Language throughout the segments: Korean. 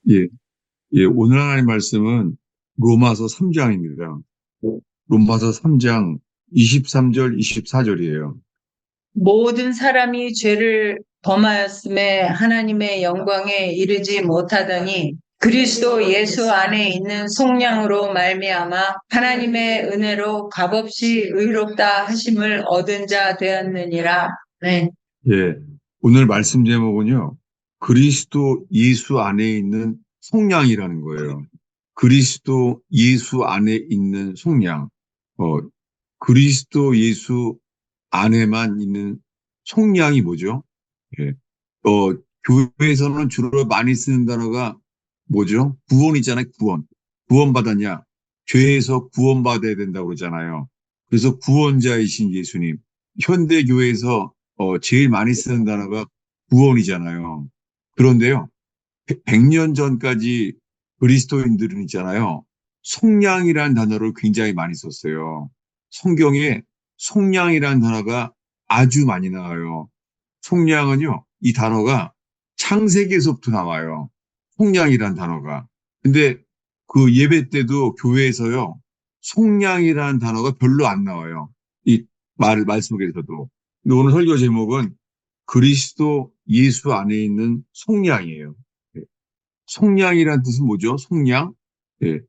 예, 예, 오늘 하나님 말씀은 로마서 3장입니다. 로마서 3장 23절, 24절이에요. 모든 사람이 죄를 범하였음에 하나님의 영광에 이르지 못하더니 그리스도 예수 안에 있는 속량으로 말미암아 하나님의 은혜로 값없이 의롭다 하심을 얻은 자 되었느니라. 네. 예, 오늘 말씀 제목은요, 그리스도 예수 안에 있는 속량이라는 거예요. 그리스도 예수 안에 있는 속량. 그리스도 예수 안에만 있는 속량이 뭐죠? 예, 교회에서는 주로 많이 쓰는 단어가 뭐죠? 구원이잖아요, 구원. 구원받았냐? 죄에서 구원받아야 된다고 그러잖아요. 그래서 구원자이신 예수님. 현대교회에서 제일 많이 쓰는 단어가 구원이잖아요. 그런데요, 100년 전까지 그리스도인들은 있잖아요. 속량이라는 단어를 굉장히 많이 썼어요. 성경에 속량이라는 단어가 아주 많이 나와요. 속량은요, 이 단어가 창세기에서부터 나와요. 속량이란 단어가. 근데 그 예배 때도 교회에서요, 속량이라는 단어가 별로 안 나와요. 이 말 속에서도. 근데 오늘 설교 제목은 그리스도 예수 안에 있는 속량이에요. 예. 속량이란 뜻은 뭐죠? 속량? 예.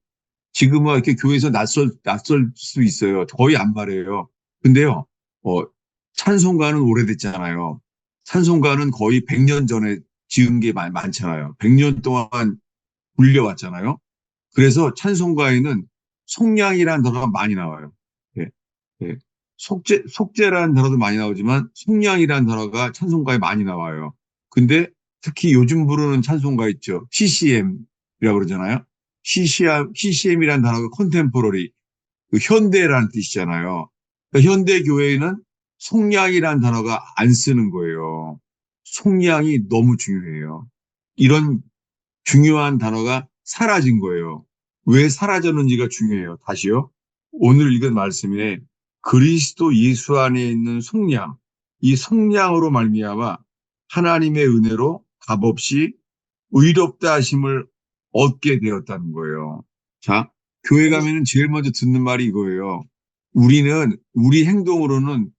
지금은 이렇게 교회에서 낯설 수 있어요. 거의 안 말해요. 근데요, 어, 찬송가는 오래됐잖아요. 찬송가는 거의 100년 전에 지은 게 많잖아요. 100년 동안 불려왔잖아요. 그래서 찬송가에는 속량이라는 단어가 많이 나와요. 예, 예. 속죄라는 단어도 많이 나오지만 속량이라는 단어가 찬송가에 많이 나와요. 근데 특히 요즘 부르는 찬송가 있죠. CCM이라고 그러잖아요. CCM이라는 단어가 컨템포러리, 그 현대라는 뜻이잖아요. 그러니까 현대 교회에는 속량이라는 단어가 안 쓰는 거예요. 속량이 너무 중요해요. 이런 중요한 단어가 사라진 거예요. 왜 사라졌는지가 중요해요. 다시요. 오늘 읽은 말씀에 그리스도 예수 안에 있는 속량, 이 속량으로 말미암아 하나님의 은혜로 값없이 의롭다 하심을 얻게 되었다는 거예요. 자, 교회 가면은 제일 먼저 듣는 말이 이거예요. 우리는 우리 행동으로는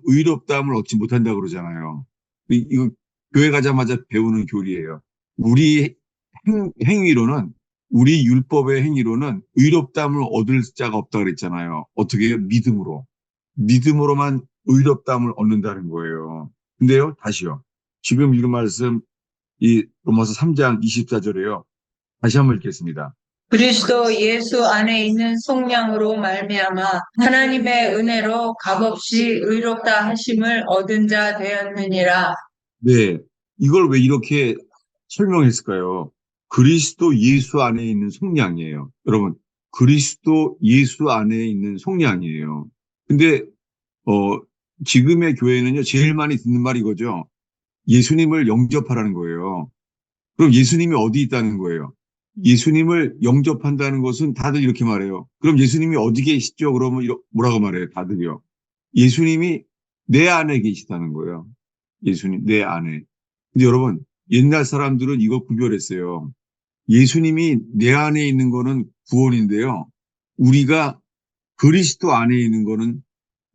의롭다함을 얻지 못한다고 그러잖아요. 이거 교회 가자마자 배우는 교리예요. 우리 행위로는 우리 율법의 행위로는 의롭다함을 얻을 자가 없다 그랬잖아요. 어떻게 해요? 믿음으로. 믿음으로만 의롭다함을 얻는다는 거예요. 근데요, 다시요. 지금 읽은 말씀 이 로마서 3장 24절에요. 다시 한번 읽겠습니다. 그리스도 예수 안에 있는 속량으로 말미암아 하나님의 은혜로 값없이 의롭다 하심을 얻은 자 되었느니라. 네. 이걸 왜 이렇게 설명했을까요? 그리스도 예수 안에 있는 속량이에요. 여러분, 그리스도 예수 안에 있는 속량이에요. 근데, 어, 지금의 교회는요, 제일 많이 듣는 말이 이거죠. 예수님을 영접하라는 거예요. 그럼 예수님이 어디 있다는 거예요? 예수님을 영접한다는 것은 다들 이렇게 말해요. 그럼 예수님이 어디 계시죠? 그러면 뭐라고 말해요? 다들요. 예수님이 내 안에 계시다는 거예요. 예수님, 내 안에. 근데 여러분, 옛날 사람들은 이거 구별했어요. 예수님이 내 안에 있는 거는 구원인데요. 우리가 그리스도 안에 있는 거는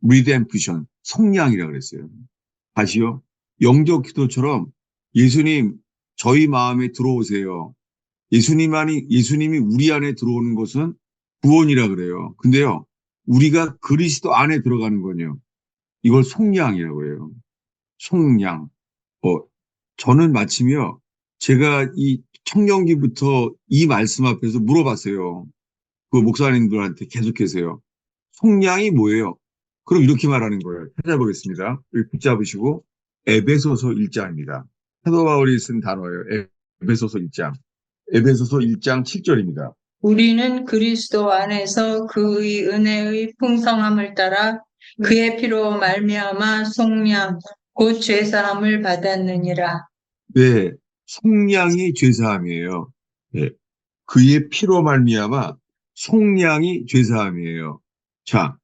리뎀프션, 성량이라고 그랬어요. 다시요. 영적 기도처럼 예수님, 저희 마음에 들어오세요. 예수님이 우리 안에 들어오는 것은 구원이라 그래요. 근데요, 우리가 그리스도 안에 들어가는 거요. 이걸 속량이라고 해요. 속량. 어, 저는 마침요, 제가 이 청년기부터 이 말씀 앞에서 물어봤어요. 그 목사님들한테 계속해서요. 속량이 뭐예요? 그럼 이렇게 말하는 거예요. 찾아보겠습니다. 여기 붙잡으시고, 에베소서 1장입니다. 사도 바울이 쓴 단어예요. 에베소서 1장. 에베소서 1장 7절입니다. 우리는 그리스도 안에서 그의 은혜의 풍성함을 따라 그의 피로 말미암아 속량 곧 죄사함을 받았느니라. 네, 속량이 죄사함이에요. 네, 그의 피로 말미암아 속량이 죄사함이에요. 자,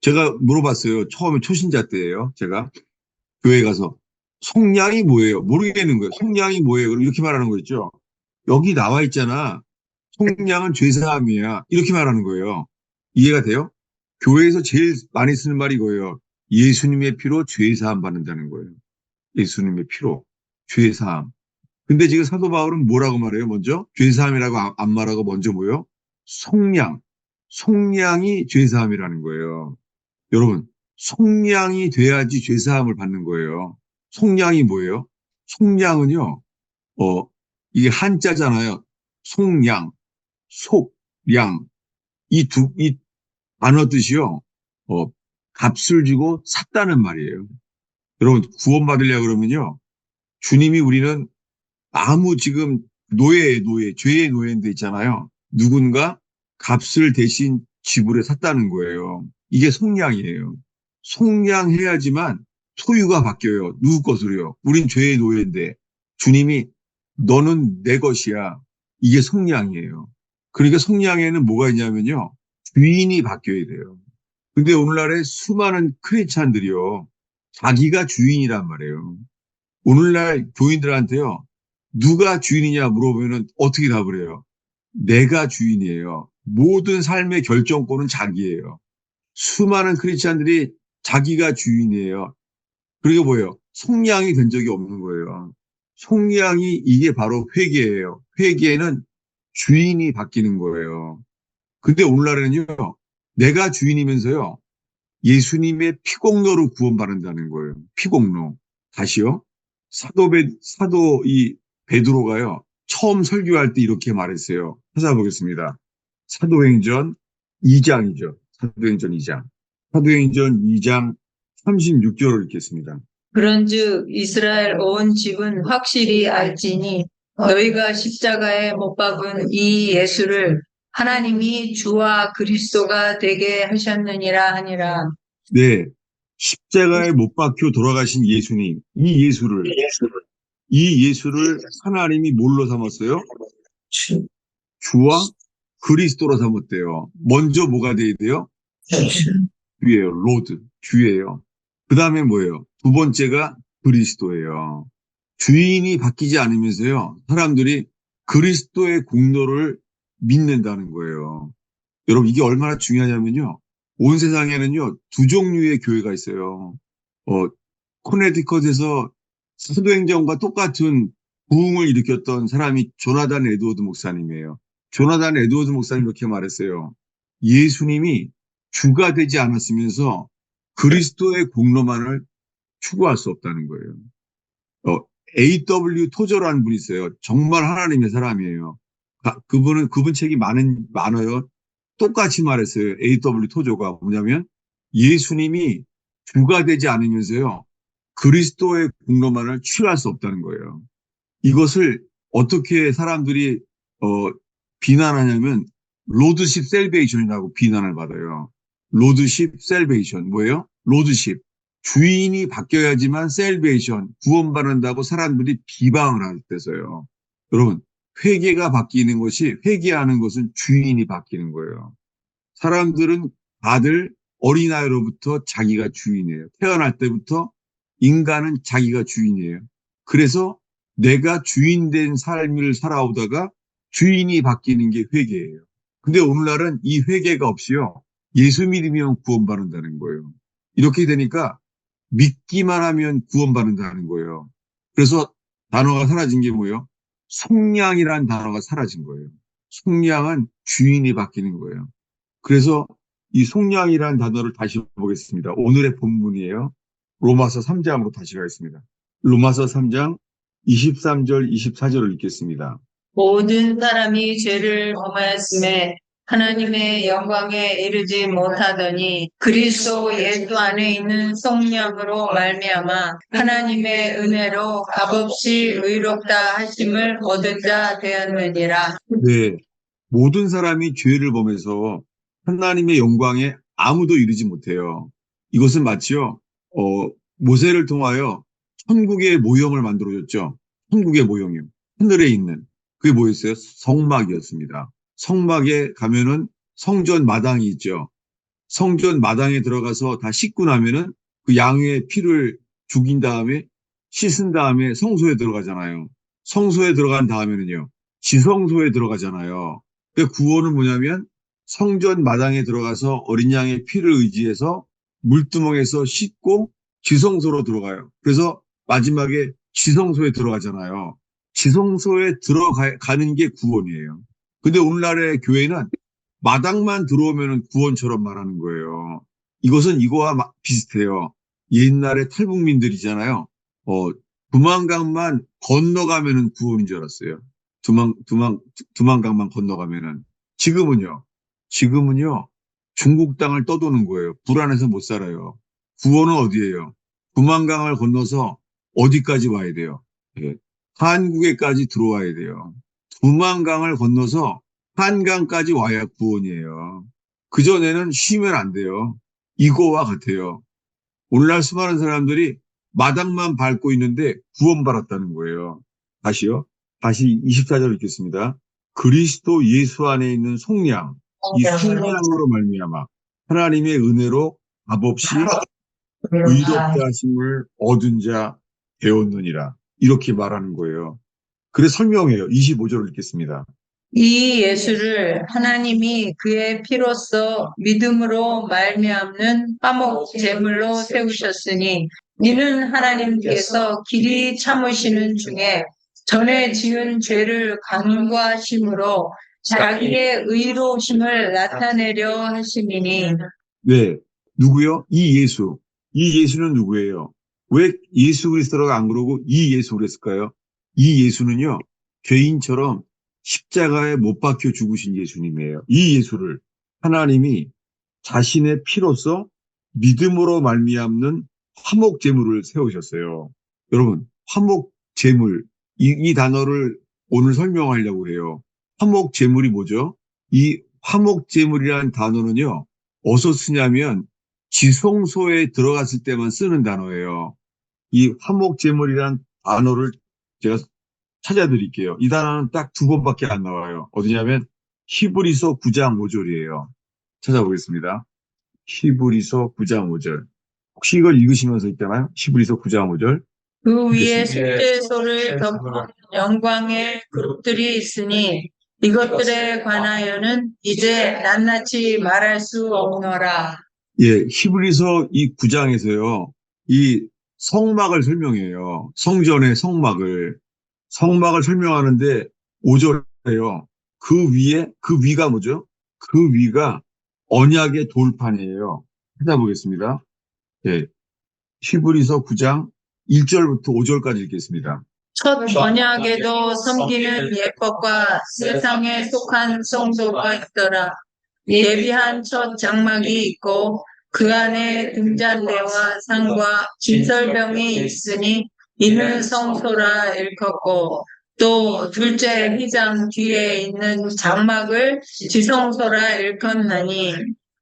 제가 물어봤어요. 처음에 초신자 때예요. 제가 교회 가서 속량이 뭐예요? 모르겠는 거예요. 속량이 뭐예요? 그럼 이렇게 말하는 거 있죠. 여기 나와 있잖아. 속량은 죄사함이야. 이렇게 말하는 거예요. 이해가 돼요? 교회에서 제일 많이 쓰는 말이 이거예요. 예수님의 피로 죄사함 받는다는 거예요. 예수님의 피로 죄사함. 근데 지금 사도 바울은 뭐라고 말해요? 먼저 죄사함이라고 안 말하고 먼저 뭐예요? 속량. 속량이 죄사함이라는 거예요. 여러분, 속량이 돼야지 죄사함을 받는 거예요. 속량이 뭐예요? 속량은요, 이게 한자잖아요. 속량, 속량. 이 단어 뜻이요, 어, 값을 주고 샀다는 말이에요. 여러분, 구원받으려 그러면요, 주님이 우리는 아무 지금 죄의 노예인데 있잖아요. 누군가 값을 대신 지불해 샀다는 거예요. 이게 속량이에요. 속량해야지만 소유가 바뀌어요. 누구 것으로요? 우린 죄의 노예인데 주님이 너는 내 것이야. 이게 속량이에요. 그러니까 속량에는 뭐가 있냐면요. 주인이 바뀌어야 돼요. 근데 오늘날에 수많은 크리스찬들이요. 자기가 주인이란 말이에요. 오늘날 교인들한테요. 누가 주인이냐 물어보면 어떻게 답을 해요? 내가 주인이에요. 모든 삶의 결정권은 자기예요. 수많은 크리스찬들이 자기가 주인이에요. 그리고 뭐예요? 속량이 된 적이 없는 거예요. 속량이 이게 바로 회개예요. 회개는 주인이 바뀌는 거예요. 근데 오늘날에는요, 내가 주인이면서요, 예수님의 피공로로 구원받는다는 거예요. 피공로. 다시요. 사도 이 베드로가요. 처음 설교할 때 이렇게 말했어요. 찾아보겠습니다. 사도행전 2장이죠. 사도행전 2장. 사도행전 2장 36절을 읽겠습니다. 그런즉 이스라엘 온 집은 확실히 알지니 너희가 십자가에 못 박은 이 예수를 하나님이 주와 그리스도가 되게 하셨느니라 하니라. 네. 십자가에 못 박혀 돌아가신 예수님, 이 예수를 하나님이 뭘로 삼았어요? 주와 그리스도로 삼았대요. 먼저 뭐가 돼야 돼요? 주예요. 로드. 주예요. 그 다음에 뭐예요? 두 번째가 그리스도예요. 주인이 바뀌지 않으면서요. 사람들이 그리스도의 공로를 믿는다는 거예요. 여러분 이게 얼마나 중요하냐면요. 온 세상에는요. 두 종류의 교회가 있어요. 어, 코네티컷에서 사도행전과 똑같은 부흥을 일으켰던 사람이 조나단 에드워드 목사님이에요. 조나단 에드워드 목사님 이렇게 말했어요. 예수님이 주가 되지 않았으면서 그리스도의 공로만을 추구할 수 없다는 거예요. A.W. 토저라는 분이 있어요. 정말 하나님의 사람이에요. 그분 책이 많아요. 똑같이 말했어요. A.W. 토저가 뭐냐면 예수님이 주가 되지 않으면서요. 그리스도의 공로만을 취할 수 없다는 거예요. 이것을 어떻게 사람들이 비난하냐면 로드십 셀베이션이라고 비난을 받아요. 로드십 셀베이션 뭐예요? 로드십 주인이 바뀌어야지만 셀베이션 구원받는다고 사람들이 비방을 할 때서요. 여러분 회개가 바뀌는 것이 회개하는 것은 주인이 바뀌는 거예요. 사람들은 다들 어린아이로부터 자기가 주인이에요. 태어날 때부터 인간은 자기가 주인이에요. 그래서 내가 주인된 삶을 살아오다가 주인이 바뀌는 게 회개예요. 근데 오늘날은 이 회개가 없이요. 예수 믿으면 구원받는다는 거예요. 이렇게 되니까 믿기만 하면 구원받는다는 거예요. 그래서 단어가 사라진 게 뭐예요? 속량이라는 단어가 사라진 거예요. 속량은 주인이 바뀌는 거예요. 그래서 이 속량이라는 단어를 다시 보겠습니다. 오늘의 본문이에요. 로마서 3장으로 다시 가겠습니다. 로마서 3장 23절, 24절을 읽겠습니다. 모든 사람이 죄를 범하였음에 하나님의 영광에 이르지 못하더니 그리스도 예수 안에 있는 성령으로 말미암아 하나님의 은혜로 값없이 의롭다 하심을 얻은 자 되었느니라. 네, 모든 사람이 죄를 범해서 하나님의 영광에 아무도 이르지 못해요. 이것은 마치요, 모세를 통하여 천국의 모형을 만들어줬죠. 천국의 모형이요. 하늘에 있는. 그게 뭐였어요? 성막이었습니다. 성막에 가면은 성전 마당이 있죠. 성전 마당에 들어가서 다 씻고 나면은 그 양의 피를 죽인 다음에 씻은 다음에 성소에 들어가잖아요. 성소에 들어간 다음에는요. 지성소에 들어가잖아요. 그 구원은 뭐냐면 성전 마당에 들어가서 어린 양의 피를 의지해서 물두멍에서 씻고 지성소로 들어가요. 그래서 마지막에 지성소에 들어가잖아요. 지성소에 들어가는 게 구원이에요. 근데 오늘날의 교회는 마당만 들어오면 구원처럼 말하는 거예요. 이것은 이거와 비슷해요. 옛날에 탈북민들이잖아요. 어, 두만강만 건너가면은 구원인 줄 알았어요. 두만강만 건너가면은. 지금은요, 지금은요, 중국 땅을 떠도는 거예요. 불안해서 못 살아요. 구원은 어디예요? 두만강을 건너서 어디까지 와야 돼요? 예, 한국에까지 들어와야 돼요. 두만강을 건너서 한강까지 와야 구원이에요. 그전에는 쉬면 안 돼요. 이거와 같아요. 오늘날 수많은 사람들이 마당만 밟고 있는데 구원받았다는 거예요. 다시요. 다시 24절 읽겠습니다. 그리스도 예수 안에 있는 속량, 이 속량으로 말미암아 하나님의 은혜로 값없이 의롭다 하심을 얻은 자 되었느니라. 이렇게 말하는 거예요. 그래서 설명해요. 25절을 읽겠습니다. 이 예수를 하나님이 그의 피로써 믿음으로 말미암는 화목 제물로 세우셨으니 이는 하나님께서 길이 참으시는 중에 전에 지은 죄를 간구하심으로 자기의 의로우심을 나타내려 하심이니. 네. 누구요? 이 예수. 이 예수는 누구예요? 왜 예수 그리스도라고 안 그러고 이 예수 그랬을까요? 이 예수는요, 죄인처럼 십자가에 못 박혀 죽으신 예수님이에요. 이 예수를 하나님이 자신의 피로써 믿음으로 말미암는 화목 제물을 세우셨어요. 여러분, 화목 제물, 이 단어를 오늘 설명하려고 해요. 화목 제물이 뭐죠? 이 화목 제물이라는 단어는요, 어디서 쓰냐면 지성소에 들어갔을 때만 쓰는 단어예요. 이 화목제물이란 단어를 제가 찾아드릴게요. 이 단어는 딱 두 번밖에 안 나와요. 어디냐면 히브리서 9장 5절이에요. 찾아보겠습니다. 히브리서 9장 5절. 혹시 이걸 읽으시면서 있잖아요. 히브리서 9장 5절. 그 위에 읽겠습니다. 속죄소를 덮은 영광의 그룹들이 있으니 이것들에 관하여는 이제 낱낱이 말할 수 없노라. 예, 히브리서 이 9장에서요. 이 성막을 설명해요. 성전의 성막을 설명하는데 5절에요. 그 위가 뭐죠? 그 위가 언약의 돌판이에요. 찾아보겠습니다. 예, 히브리서 9장 1절부터 5절까지 읽겠습니다. 첫 언약에도 섬기는 예법과 세상에 속한 성도가 있더라. 예비한 첫 장막이 있고 그 안에 등잔대와 상과 진설병이 있으니 이는 성소라 일컫고 또 둘째 휘장 뒤에 있는 장막을 지성소라 일컫나니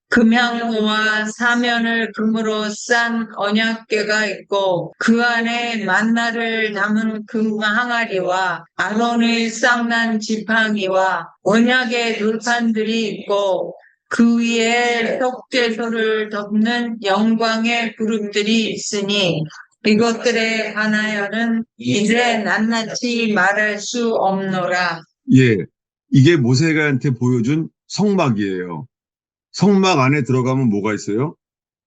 금향로와 사면을 금으로 싼 언약궤가 있고 그 안에 만나를 담은 금 항아리와 아론의 쌍난 지팡이와 언약의 돌판들이 있고 그 위에 속죄소를 덮는 영광의 그룹들이 있으니 이것들에 관하여는 이제 낱낱이 말할 수 없노라. 예, 이게 모세가한테 보여준 성막이에요. 성막 안에 들어가면 뭐가 있어요?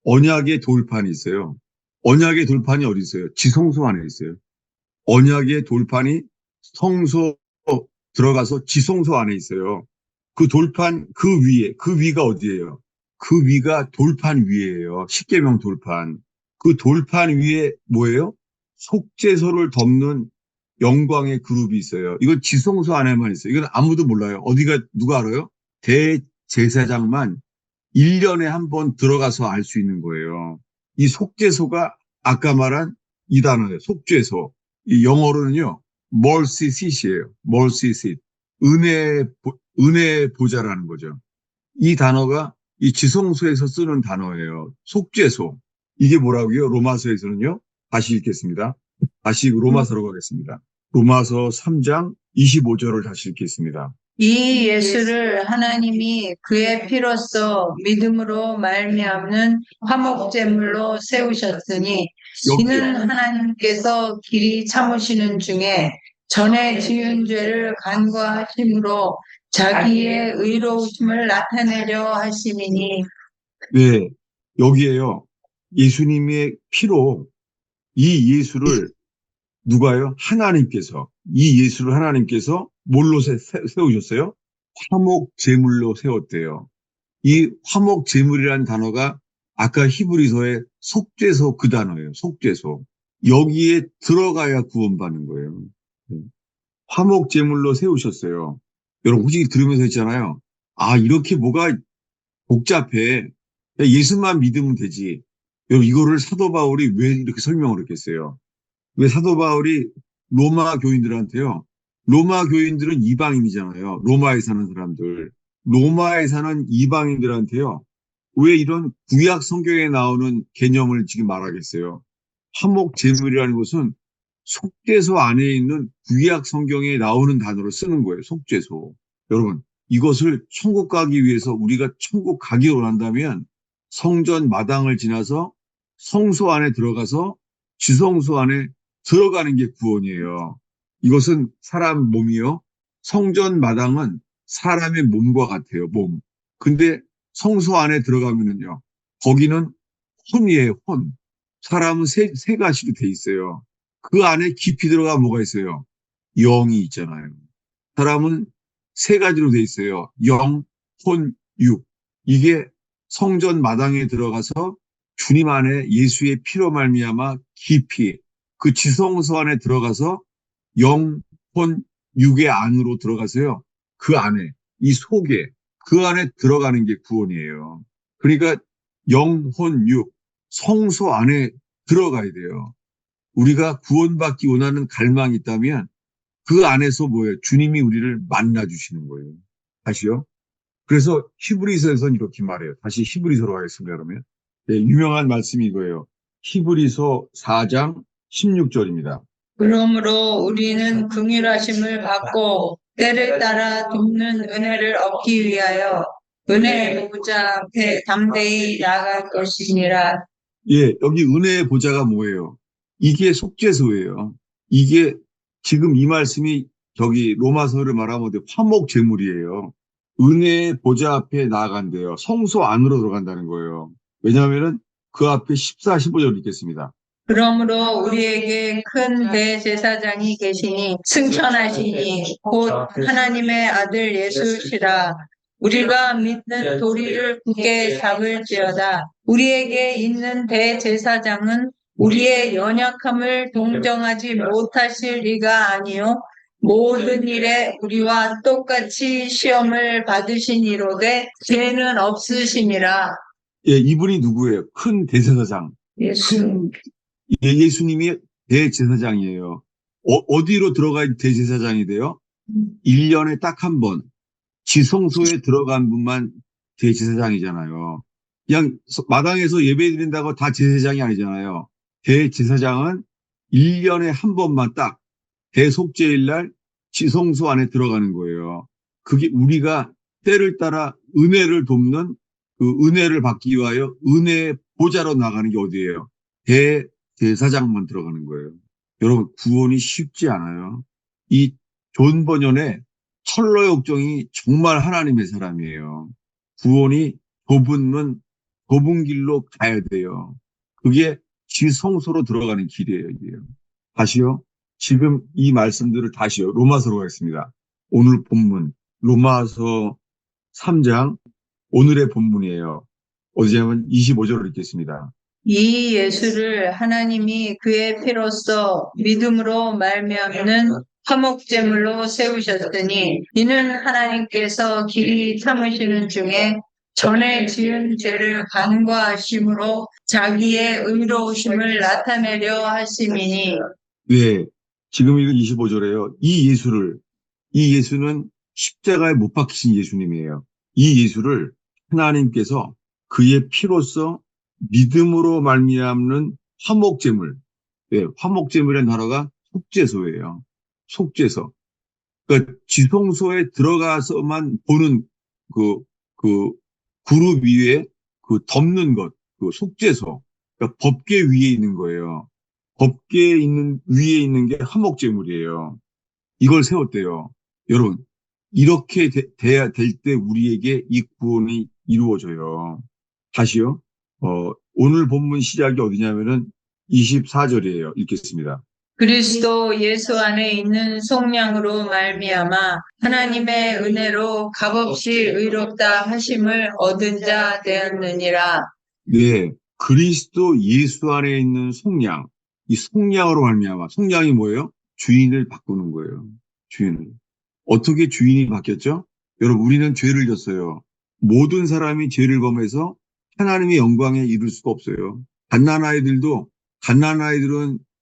언약의 돌판이 있어요. 언약의 돌판이 어디 있어요? 지성소 안에 있어요. 언약의 돌판이 성소 들어가서 지성소 안에 있어요. 그 돌판 그 위가 어디예요? 그 위가 돌판 위에요. 십계명 돌판. 그 돌판 위에 뭐예요? 속죄소를 덮는 영광의 그룹이 있어요. 이건 지성소 안에만 있어요. 이건 아무도 몰라요. 누가 알아요? 대제사장만 1년에 한 번 들어가서 알 수 있는 거예요. 이 속죄소가 아까 말한 이 단어예요. 속죄소. 이 영어로는요, mercy seat이에요. mercy seat. 은혜 보좌라는 거죠. 이 단어가 이 지성소에서 쓰는 단어예요. 속죄소. 이게 뭐라고요? 로마서에서는요. 다시 읽겠습니다. 다시 로마서로 가겠습니다. 로마서 3장 25절을 다시 읽겠습니다. 이 예수를 하나님이 그의 피로써 믿음으로 말미암는 화목제물로 세우셨으니 이는 하나님께서 길이 참으시는 중에 전에 지은 죄를 간과하심으로 자기의 의로우심을 나타내려 하심이니. 네, 여기에요. 예수님의 피로 이 예수를 누가요? 하나님께서, 이 예수를 하나님께서 뭘로 세우셨어요? 화목 제물로 세웠대요. 이 화목 제물이라는 단어가 아까 히브리서의 속죄소 그 단어예요. 속죄소. 여기에 들어가야 구원받는 거예요. 화목 제물로 세우셨어요. 여러분 혹시 들으면서 했잖아요. 아, 이렇게 뭐가 복잡해. 그냥 예수만 믿으면 되지. 여러분 이거를 사도 바울이 왜 이렇게 설명을 했겠어요? 왜 사도 바울이 로마 교인들한테요. 로마 교인들은 이방인이잖아요. 로마에 사는 사람들. 로마에 사는 이방인들한테요. 왜 이런 구약 성경에 나오는 개념을 지금 말하겠어요? 화목 제물이라는 것은 속죄소 안에 있는 구약 성경에 나오는 단어로 쓰는 거예요. 속죄소. 여러분, 이것을 천국 가기 위해서 우리가 천국 가기 원한다면 성전 마당을 지나서 성소 안에 들어가서 지성소 안에 들어가는 게 구원이에요. 이것은 사람 몸이요. 성전 마당은 사람의 몸과 같아요. 몸. 근데 성소 안에 들어가면은요. 거기는 혼이에요. 혼. 사람은 세 가지로 돼 있어요. 그 안에 깊이 들어가 뭐가 있어요? 영이 있잖아요. 사람은 세 가지로 돼 있어요. 영, 혼, 육. 이게 성전 마당에 들어가서 주님 안에 예수의 피로 말미암아 깊이 그 지성소 안에 들어가서 영, 혼, 육의 안으로 들어가서요. 그 안에 이 속에 그 안에 들어가는 게 구원이에요. 그러니까 영, 혼, 육 성소 안에 들어가야 돼요. 우리가 구원받기 원하는 갈망이 있다면 그 안에서 뭐예요? 주님이 우리를 만나 주시는 거예요. 다시요. 그래서 히브리서에서는 이렇게 말해요. 다시 히브리서로 가겠습니다. 그러면 네, 유명한 말씀이 이거예요. 히브리서 4장 16절입니다. 그러므로 우리는 긍휼하심을 받고 때를 따라 돕는 은혜를 얻기 위하여 은혜의 보좌 앞에 담대히 나아갈 것이니라. 예, 여기 은혜의 보좌가 뭐예요? 이게 속죄소예요. 이게 지금 이 말씀이 저기 로마서를 말하면 화목 제물이에요. 은혜의 보좌 앞에 나아간대요. 성소 안으로 들어간다는 거예요. 왜냐하면은 그 앞에 14, 15절 읽겠습니다. 그러므로 우리에게 큰 대제사장이 계시니 승천하시니 곧 하나님의 아들 예수시라. 우리가 믿는 도리를 굳게 잡을지어다. 우리에게 있는 대제사장은 우리의 연약함을 동정하지 못하실 리가 아니요 모든 일에 우리와 똑같이 시험을 받으시니로되 죄는 없으심이라. 예, 이분이 누구예요? 큰 대제사장. 예수. 예수님이 대제사장이에요. 어디로 들어가야 대제사장이 돼요? 1년에 딱 한 번. 지성소에 들어간 분만 대제사장이잖아요. 그냥 마당에서 예배 드린다고 다 제사장이 아니잖아요. 대제사장은 1년에 한 번만 딱 대속죄일 날 지성소 안에 들어가는 거예요. 그게 우리가 때를 따라 은혜를 돕는 그 은혜를 받기 위하여 은혜의 보좌로 나가는 게 어디예요? 대제사장만 들어가는 거예요. 여러분 구원이 쉽지 않아요. 이 존 버년의 철로 역정이 정말 하나님의 사람이에요. 구원이 좁은 길로 가야 돼요. 그게 지성소로 들어가는 길이에요. 이게요. 다시요. 지금 이 말씀들을 다시요. 로마서로 가겠습니다. 오늘 본문 로마서 3장 오늘의 본문이에요. 어디냐면 25절을 읽겠습니다. 이 예수를 하나님이 그의 피로써 믿음으로 말미암는 화목제물로 세우셨으니 이는 하나님께서 길이 참으시는 중에 전에 지은 죄를 간과하심으로 자기의 의로우심을 나타내려 하심이니. 네, 지금 이거 25절에요. 이 예수는 십자가에 못 박히신 예수님이에요. 이 예수를 하나님께서 그의 피로써 믿음으로 말미암는 화목제물, 네, 화목제물이라는 단어가 속죄소예요. 속죄소. 그러니까 지성소에 들어가서만 보는 그, 그 그룹 위에 그 덮는 것, 그 속죄소. 그러니까 법계 위에 있는 거예요. 법계 있는 위에 있는 게 화목제물이에요. 이걸 세웠대요. 여러분, 이렇게 돼야 될 때 우리에게 이 구원이 이루어져요. 다시요. 오늘 본문 시작이 어디냐면은 24절이에요. 읽겠습니다. 그리스도 예수 안에 있는 속량으로 말미암아 하나님의 은혜로 값없이 의롭다 하심을 얻은 자 되었느니라. 네, 그리스도 예수 안에 있는 속량, 이 속량으로 말미암아. 속량이 뭐예요? 주인을 바꾸는 거예요. 주인을. 어떻게 주인이 바뀌었죠? 여러분, 우리는 죄를 졌어요. 모든 사람이 죄를 범해서 하나님의 영광에 이를 수가 없어요. 갓난아이들은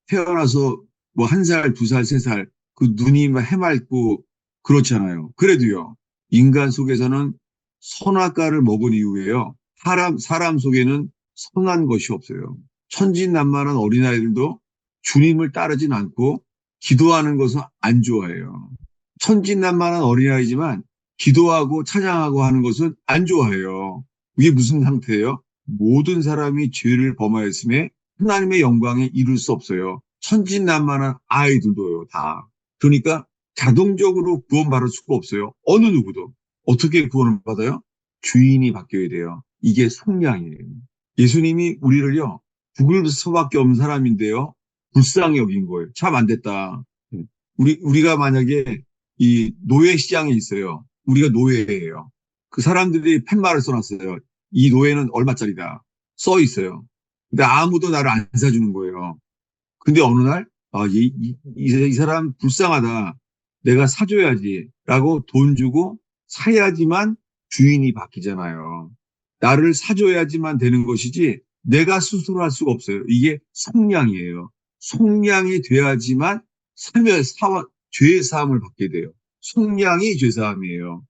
태어나서 뭐 1살, 2살, 3살, 그 눈이 막 해맑고 그렇잖아요. 그래도요, 인간 속에서는 선악과를 먹은 이후에요, 사람 속에는 선한 것이 없어요. 천진난만한 어린아이들도 주님을 따르진 않고 기도하는 것은 안 좋아해요. 천진난만한 어린아이지만 기도하고 찬양하고 하는 것은 안 좋아해요. 이게 무슨 상태예요? 모든 사람이 죄를 범하였음에 하나님의 영광에 이룰 수 없어요. 천진난만한 아이들도요, 다. 그러니까 자동적으로 구원받을 수가 없어요. 어느 누구도. 어떻게 구원을 받아요? 주인이 바뀌어야 돼요. 이게 속량이에요. 예수님이 우리를요, 죽을 수밖에 없는 사람인데요, 불쌍히 여긴 거예요. 참 안 됐다. 우리가 만약에 이 노예 시장에 있어요. 우리가 노예예요. 그 사람들이 팻말을 써놨어요. 이 노예는 얼마짜리다. 써 있어요. 근데 아무도 나를 안 사주는 거예요. 근데 어느 날, 이 사람 불쌍하다. 내가 사줘야지. 라고 돈 주고 사야지만 주인이 바뀌잖아요. 나를 사줘야지만 되는 것이지 내가 스스로 할 수가 없어요. 이게 속량이에요. 속량이 돼야지만 죄 사함을 받게 돼요. 속량이 죄 사함이에요.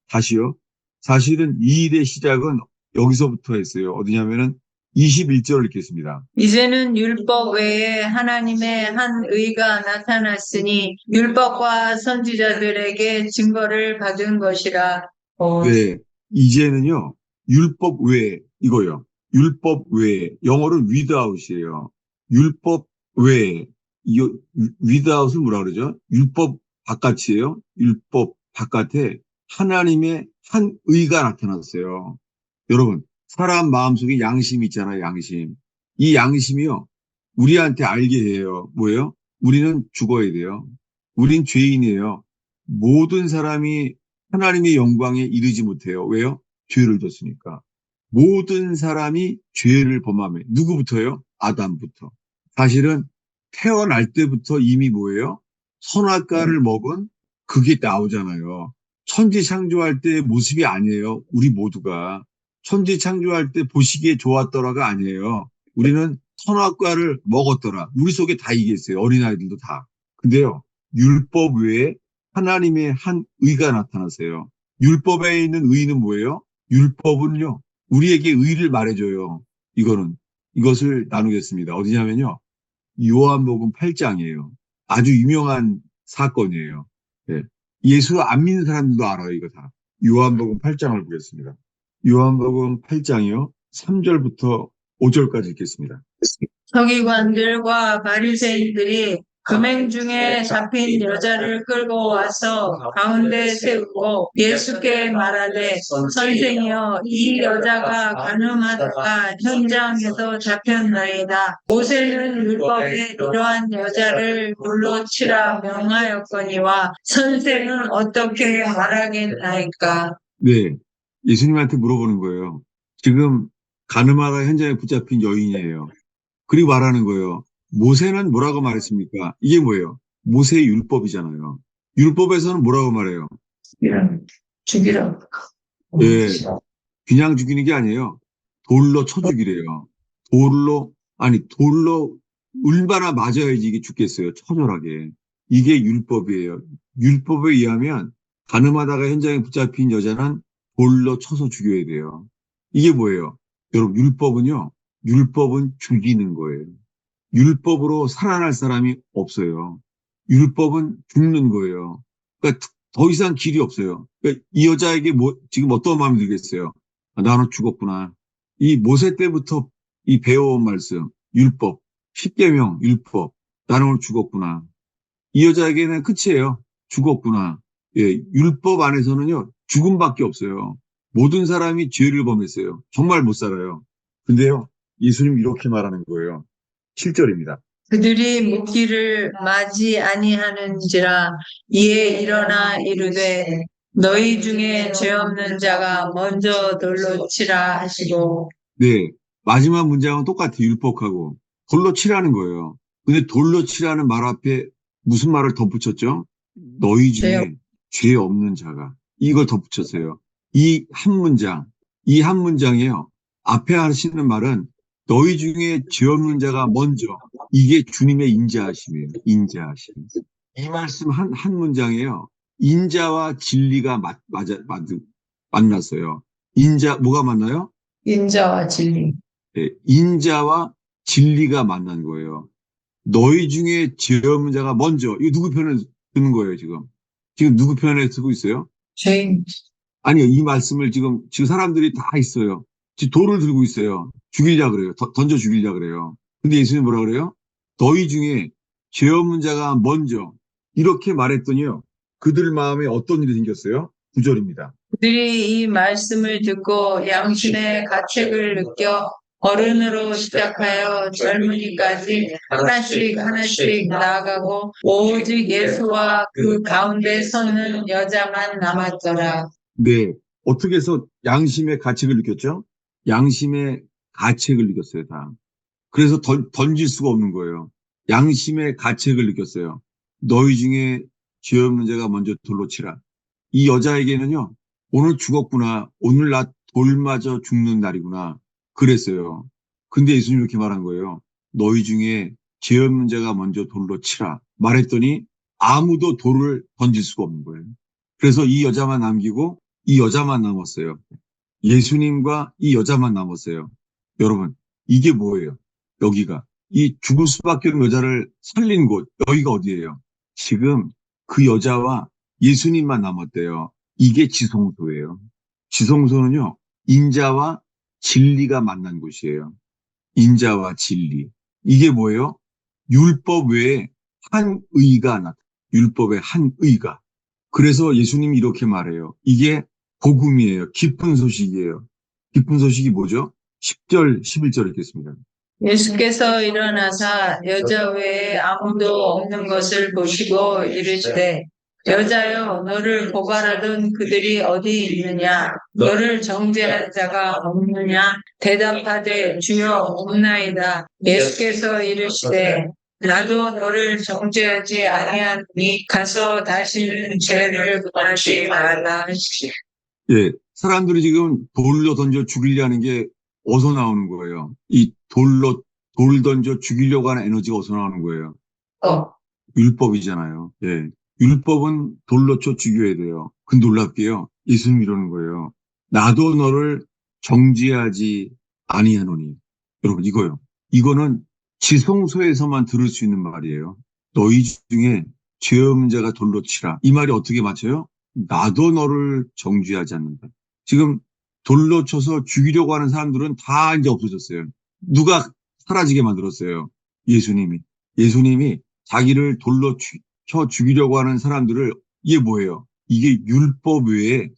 다시요. 사실은 이 일의 시작은 여기서부터 했어요. 어디냐면은 21절을 읽겠습니다. 이제는 율법 외에 하나님의 한 의가 나타났으니 율법과 선지자들에게 증거를 받은 것이라. 네, 이제는요, 율법 외에, 이거요. 율법 외에, 영어로 without이에요. 율법 외에, without을 뭐라 그러죠? 율법 바깥이에요. 율법 바깥에 하나님의 한 의가 나타났어요. 여러분, 사람 마음속에 양심이 있잖아요, 양심. 이 양심이요, 우리한테 알게 해요. 뭐예요? 우리는 죽어야 돼요. 우린 죄인이에요. 모든 사람이 하나님의 영광에 이르지 못해요. 왜요? 죄를 졌으니까. 모든 사람이 죄를 범하며 누구부터요? 아담부터. 사실은 태어날 때부터 이미 뭐예요? 선악과를 먹은 그게 나오잖아요. 천지 창조할 때 모습이 아니에요. 우리 모두가. 천지 창조할 때 보시기에 좋았더라가 아니에요. 우리는 선악과를 먹었더라. 우리 속에 다 이게 있어요. 어린아이들도 다. 근데요, 율법 외에 하나님의 한 의가 나타나세요. 율법에 있는 의는 뭐예요? 율법은요, 우리에게 의를 말해줘요. 이것을 나누겠습니다. 어디냐면요, 요한복음 8장이에요. 아주 유명한 사건이에요. 예. 예수 안 믿는 사람들도 알아요, 이거 다. 요한복음 8장을 보겠습니다. 요한복음 8장이요, 3절부터 5절까지 읽겠습니다. 서기관들과 바리새인들이 금행 중에 잡힌 여자를 끌고 와서 가운데 세우고 예수께 말하되 선생이여 이 여자가 간음하다가 현장에서 잡혔나이다. 모세는 율법에 이러한 여자를 돌로 치라 명하였거니와 선생은 어떻게 말하겠나이까. 네, 예수님한테 물어보는 거예요. 지금 가늠하다 현장에 붙잡힌 여인이에요. 그리고 말하는 거예요. 모세는 뭐라고 말했습니까? 이게 뭐예요? 모세의 율법이잖아요. 율법에서는 뭐라고 말해요? 죽이라. 예, 그냥 죽이는 게 아니에요. 돌로 쳐 죽이래요. 돌로 얼마나 맞아야지 이게 죽겠어요. 처절하게. 이게 율법이에요. 율법에 의하면 가늠하다가 현장에 붙잡힌 여자는 돌로 쳐서 죽여야 돼요. 이게 뭐예요? 여러분, 율법은 죽이는 거예요. 율법으로 살아날 사람이 없어요. 율법은 죽는 거예요. 그러니까 더 이상 길이 없어요. 그러니까 이 여자에게 지금 어떤 마음이 들겠어요? 아, 나는 죽었구나. 이 모세 때부터 이 배워온 말씀, 율법, 십계명, 율법, 나는 오늘 죽었구나. 이 여자에게는 끝이에요. 죽었구나. 예, 율법 안에서는요, 죽음밖에 없어요. 모든 사람이 죄를 범했어요. 정말 못 살아요. 근데요, 예수님 이렇게 말하는 거예요. 7절입니다. 그들이 묻기를 마지 아니하는지라 이에 일어나 이르되 너희 중에 죄 없는 자가 먼저 돌로 치라 하시고 네, 마지막 문장은 똑같아요. 율법하고. 돌로 치라는 거예요. 근데 돌로 치라는 말 앞에 무슨 말을 덧붙였죠? 너희 죄 중에 죄 없는 자가. 이걸 덧붙였어요. 이 한 문장이에요. 앞에 하시는 말은 너희 중에 죄 없는 자가 먼저. 이게 주님의 인자하심이에요. 인자하심. 이 말씀 한 문장이에요. 인자와 진리가 만났어요. 뭐가 만나요? 인자와 진리. 예, 인자와 진리가 만난 거예요. 너희 중에 죄 없는 자가 먼저, 이거 누구 편을 드는 거예요, 지금? 지금 누구 편에 쓰고 있어요? 죄인. 아니요, 이 말씀을 지금 사람들이 다 있어요. 지금 돌을 들고 있어요. 죽이려 그래요. 던져 죽이려 그래요. 근데 예수님 뭐라 그래요? 너희 중에 죄 없는 자가 먼저, 이렇게 말했더니요. 그들 마음에 어떤 일이 생겼어요? 9절입니다. 그들이 이 말씀을 듣고 양심의 가책을 느껴 어른으로 시작하여 젊은이까지 하나씩 하나씩 나아가고 오직 예수와 그 가운데 서는 여자만 남았더라. 네. 어떻게 해서 양심의 가책을 느꼈죠? 양심의 가책을 느꼈어요, 다. 그래서 던질 수가 없는 거예요. 양심의 가책을 느꼈어요. 너희 중에 죄 없는 자가 먼저 돌로 치라. 이 여자에게는요, 오늘 죽었구나. 오늘 나 돌 맞아 죽는 날이구나. 그랬어요. 근데 예수님이 이렇게 말한 거예요. 너희 중에 죄 없는 자가 먼저 돌로 치라. 말했더니 아무도 돌을 던질 수가 없는 거예요. 그래서 이 여자만 남기고 이 여자만 남았어요. 예수님과 이 여자만 남았어요. 여러분, 이게 뭐예요? 여기가. 이 죽을 수밖에 없는 여자를 살린 곳, 여기가 어디예요? 지금 그 여자와 예수님만 남았대요. 이게 지성소예요. 지성소는요, 인자와 진리가 만난 곳이에요. 인자와 진리. 이게 뭐예요? 율법 외에 한 의가 나타나. 율법의 한 의가. 그래서 예수님이 이렇게 말해요. 이게 복음이에요. 기쁜 소식이에요. 기쁜 소식이 뭐죠? 10절, 11절 읽겠습니다. 예수께서 일어나사 여자 외에 아무도 없는 것을 보시고 이르시되 여자여 너를 고발하던 그들이 어디 있느냐 너를 정죄한 자가 없느냐 대답하되 주여 없나이다. 예수께서 이르시되 나도 너를 정죄하지 아니하니 가서 다시는 죄를 범하지 말라 하시니 예, 사람들이 지금 돌로 던져 죽이려는 게 어디서 나오는 거예요? 돌 던져 죽이려고 하는 에너지가 어디서 나오는 거예요? 율법이잖아요. 예. 율법은 돌로 쳐 죽여야 돼요. 그 놀랍게요. 예수님 이러는 거예요. 나도 너를 정죄하지 아니하노니. 여러분, 이거요. 이거는 지성소에서만 들을 수 있는 말이에요. 너희 중에 죄 없는 자가 돌로 치라. 이 말이 어떻게 맞춰요? 나도 너를 정죄하지 않는다. 지금 돌로 쳐서 죽이려고 하는 사람들은 다 이제 없어졌어요. 누가 사라지게 만들었어요? 예수님이. 예수님이 자기를 돌로 쳐 죽이려고 하는 사람들을 이게 뭐예요? 이게 율법 외에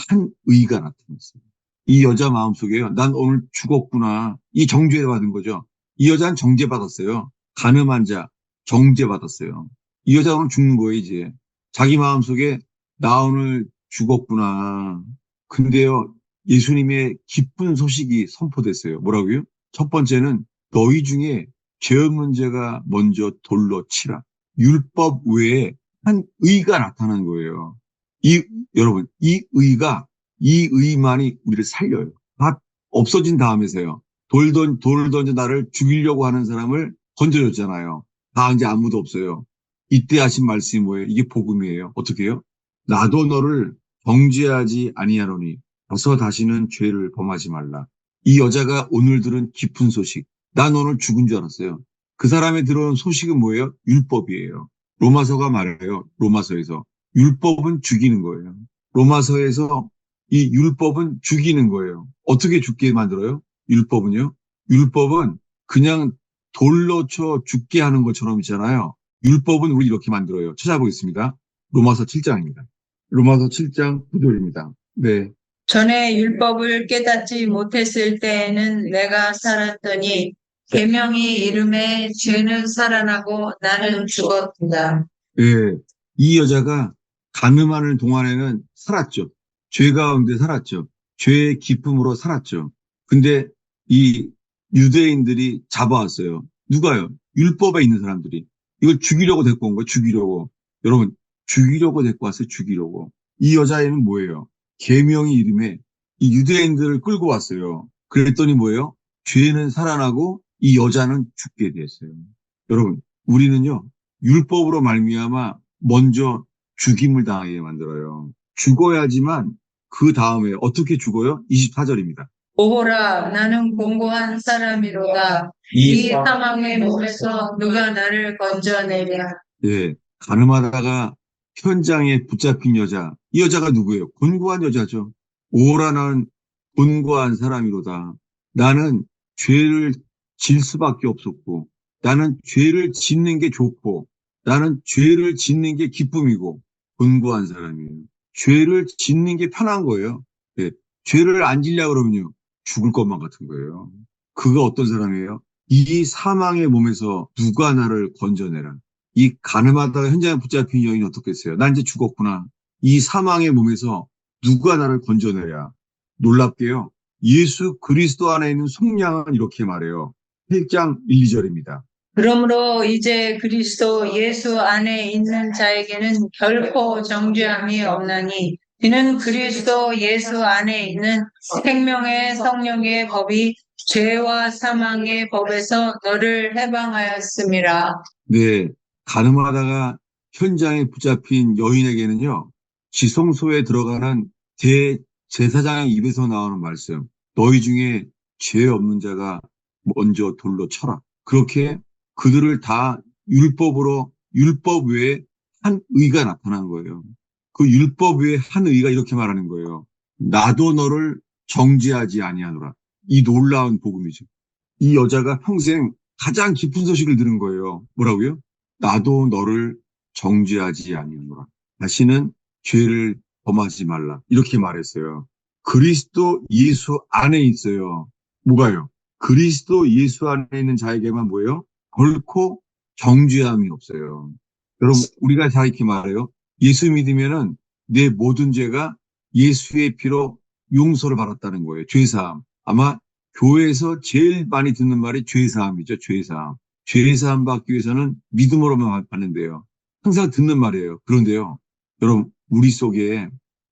한 의가 나타났어요. 이 여자 마음속에요. 난 오늘 죽었구나. 이 정죄를 받은 거죠. 이 여자는 정죄받았어요. 간음한 자, 정죄받았어요. 이 여자 오늘 죽는 거예요, 이제. 자기 마음속에 나 오늘 죽었구나. 근데요, 예수님의 기쁜 소식이 선포됐어요. 뭐라고요? 첫 번째는 너희 중에 죄 없는 자가 먼저 돌로 치라. 율법 외에 한 의가 나타난 거예요. 여러분, 이 의만이 우리를 살려요. 다 없어진 다음에서요. 돌 던져 나를 죽이려고 하는 사람을 건져줬잖아요. 다 이제 아무도 없어요. 이때 하신 말씀이 뭐예요? 이게 복음이에요. 어떻게 해요? 나도 너를 정죄하지 아니하노니 어서 다시는 죄를 범하지 말라. 이 여자가 오늘 들은 기쁜 소식. 난 오늘 죽은 줄 알았어요. 그 사람이 들어온 소식은 뭐예요? 율법이에요. 로마서가 말해요. 로마서에서. 율법은 죽이는 거예요. 로마서에서 이 율법은 죽이는 거예요. 어떻게 죽게 만들어요? 율법은요? 율법은 그냥 돌로 쳐 죽게 하는 것처럼 있잖아요. 율법은 우리 이렇게 만들어요. 찾아보겠습니다. 로마서 7장입니다. 로마서 7장 9절입니다. 네. 전에 율법을 깨닫지 못했을 때에는 내가 살았더니 계명이 이름에 죄는 살아나고 나는 죽었다. 예, 이 여자가 가늠하는 동안에는 살았죠. 죄 가운데 살았죠. 죄의 기쁨으로 살았죠. 근데 이 유대인들이 잡아왔어요. 누가요? 율법에 있는 사람들이. 이걸 죽이려고 데리고 온 거예요. 죽이려고. 여러분, 죽이려고 데리고 왔어요. 죽이려고. 이 여자애는 뭐예요? 계명이 이름에 이 유대인들을 끌고 왔어요. 그랬더니 뭐예요? 죄는 살아나고 이 여자는 죽게 됐어요. 여러분, 우리는요, 율법으로 말미암아 먼저 죽임을 당하게 만들어요. 죽어야지만 그 다음에 어떻게 죽어요? 24절입니다. 오호라 나는 공고한 사람이로다. 이 사망의 몸에서 누가 나를 건져내랴. 예, 가늠하다가 현장에 붙잡힌 여자. 이 여자가 누구예요? 곤고한 여자죠. 오호라 나는 곤고한 사람이로다. 나는 죄를 질 수밖에 없었고, 나는 죄를 짓는 게 좋고, 나는 죄를 짓는 게 기쁨이고, 곤고한 사람이에요. 죄를 짓는 게 편한 거예요. 예, 죄를 안 지려고 그러면요. 죽을 것만 같은 거예요. 그가 어떤 사람이에요? 이 사망의 몸에서 누가 나를 건져내라. 이 가늠하다가 현장에 붙잡힌 여인이 어떻겠어요? 난 이제 죽었구나. 이 사망의 몸에서 누가 나를 건져내랴. 놀랍게요. 예수 그리스도 안에 있는 속량은 이렇게 말해요. 1장 1, 2절입니다. 그러므로 이제 그리스도 예수 안에 있는 자에게는 결코 정죄함이 없나니 이는 그리스도 예수 안에 있는 생명의 성령의 법이 죄와 사망의 법에서 너를 해방하였음이라. 네, 가늠하다가 현장에 붙잡힌 여인에게는요, 지성소에 들어가는 대제사장의 입에서 나오는 말씀, 너희 중에 죄 없는 자가 먼저 돌로 쳐라. 그렇게 그들을 다 율법으로, 율법 외에 한 의가 나타난 거예요. 그 율법 외에 한 의가 이렇게 말하는 거예요. 나도 너를 정죄하지 아니하노라. 이 놀라운 복음이죠. 이 여자가 평생 가장 깊은 소식을 들은 거예요. 뭐라고요? 나도 너를 정죄하지 아니하노라. 다시는 죄를 범하지 말라. 이렇게 말했어요. 그리스도 예수 안에 있어요. 뭐가요? 그리스도 예수 안에 있는 자에게만 뭐예요? 결코 정죄함이 없어요. 여러분, 우리가 다 이렇게 말해요. 예수 믿으면은 내 모든 죄가 예수의 피로 용서를 받았다는 거예요. 죄사함. 아마 교회에서 제일 많이 듣는 말이 죄사함이죠. 죄사함. 죄사함 받기 위해서는 믿음으로만 받는데요. 항상 듣는 말이에요. 그런데요. 여러분, 우리 속에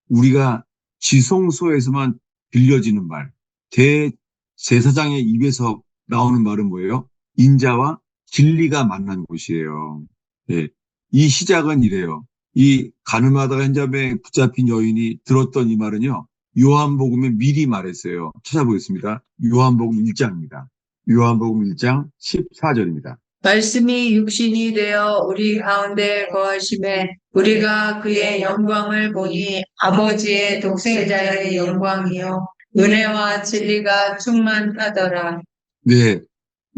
우리가 지성소에서만 들려지는 말, 대제사장의 입에서 나오는 말은 뭐예요? 인자와 진리가 만난 곳이에요. 네. 이 시작은 이래요. 이 가늠하다가 현장에 붙잡힌 여인이 들었던 이 말은요. 요한복음에 미리 말했어요. 찾아보겠습니다. 요한복음 1장입니다. 요한복음 1장 14절입니다. 말씀이 육신이 되어 우리 가운데 거하심에 우리가 그의 영광을 보니 아버지의 독생자의 영광이요 은혜와 진리가 충만하더라. 네.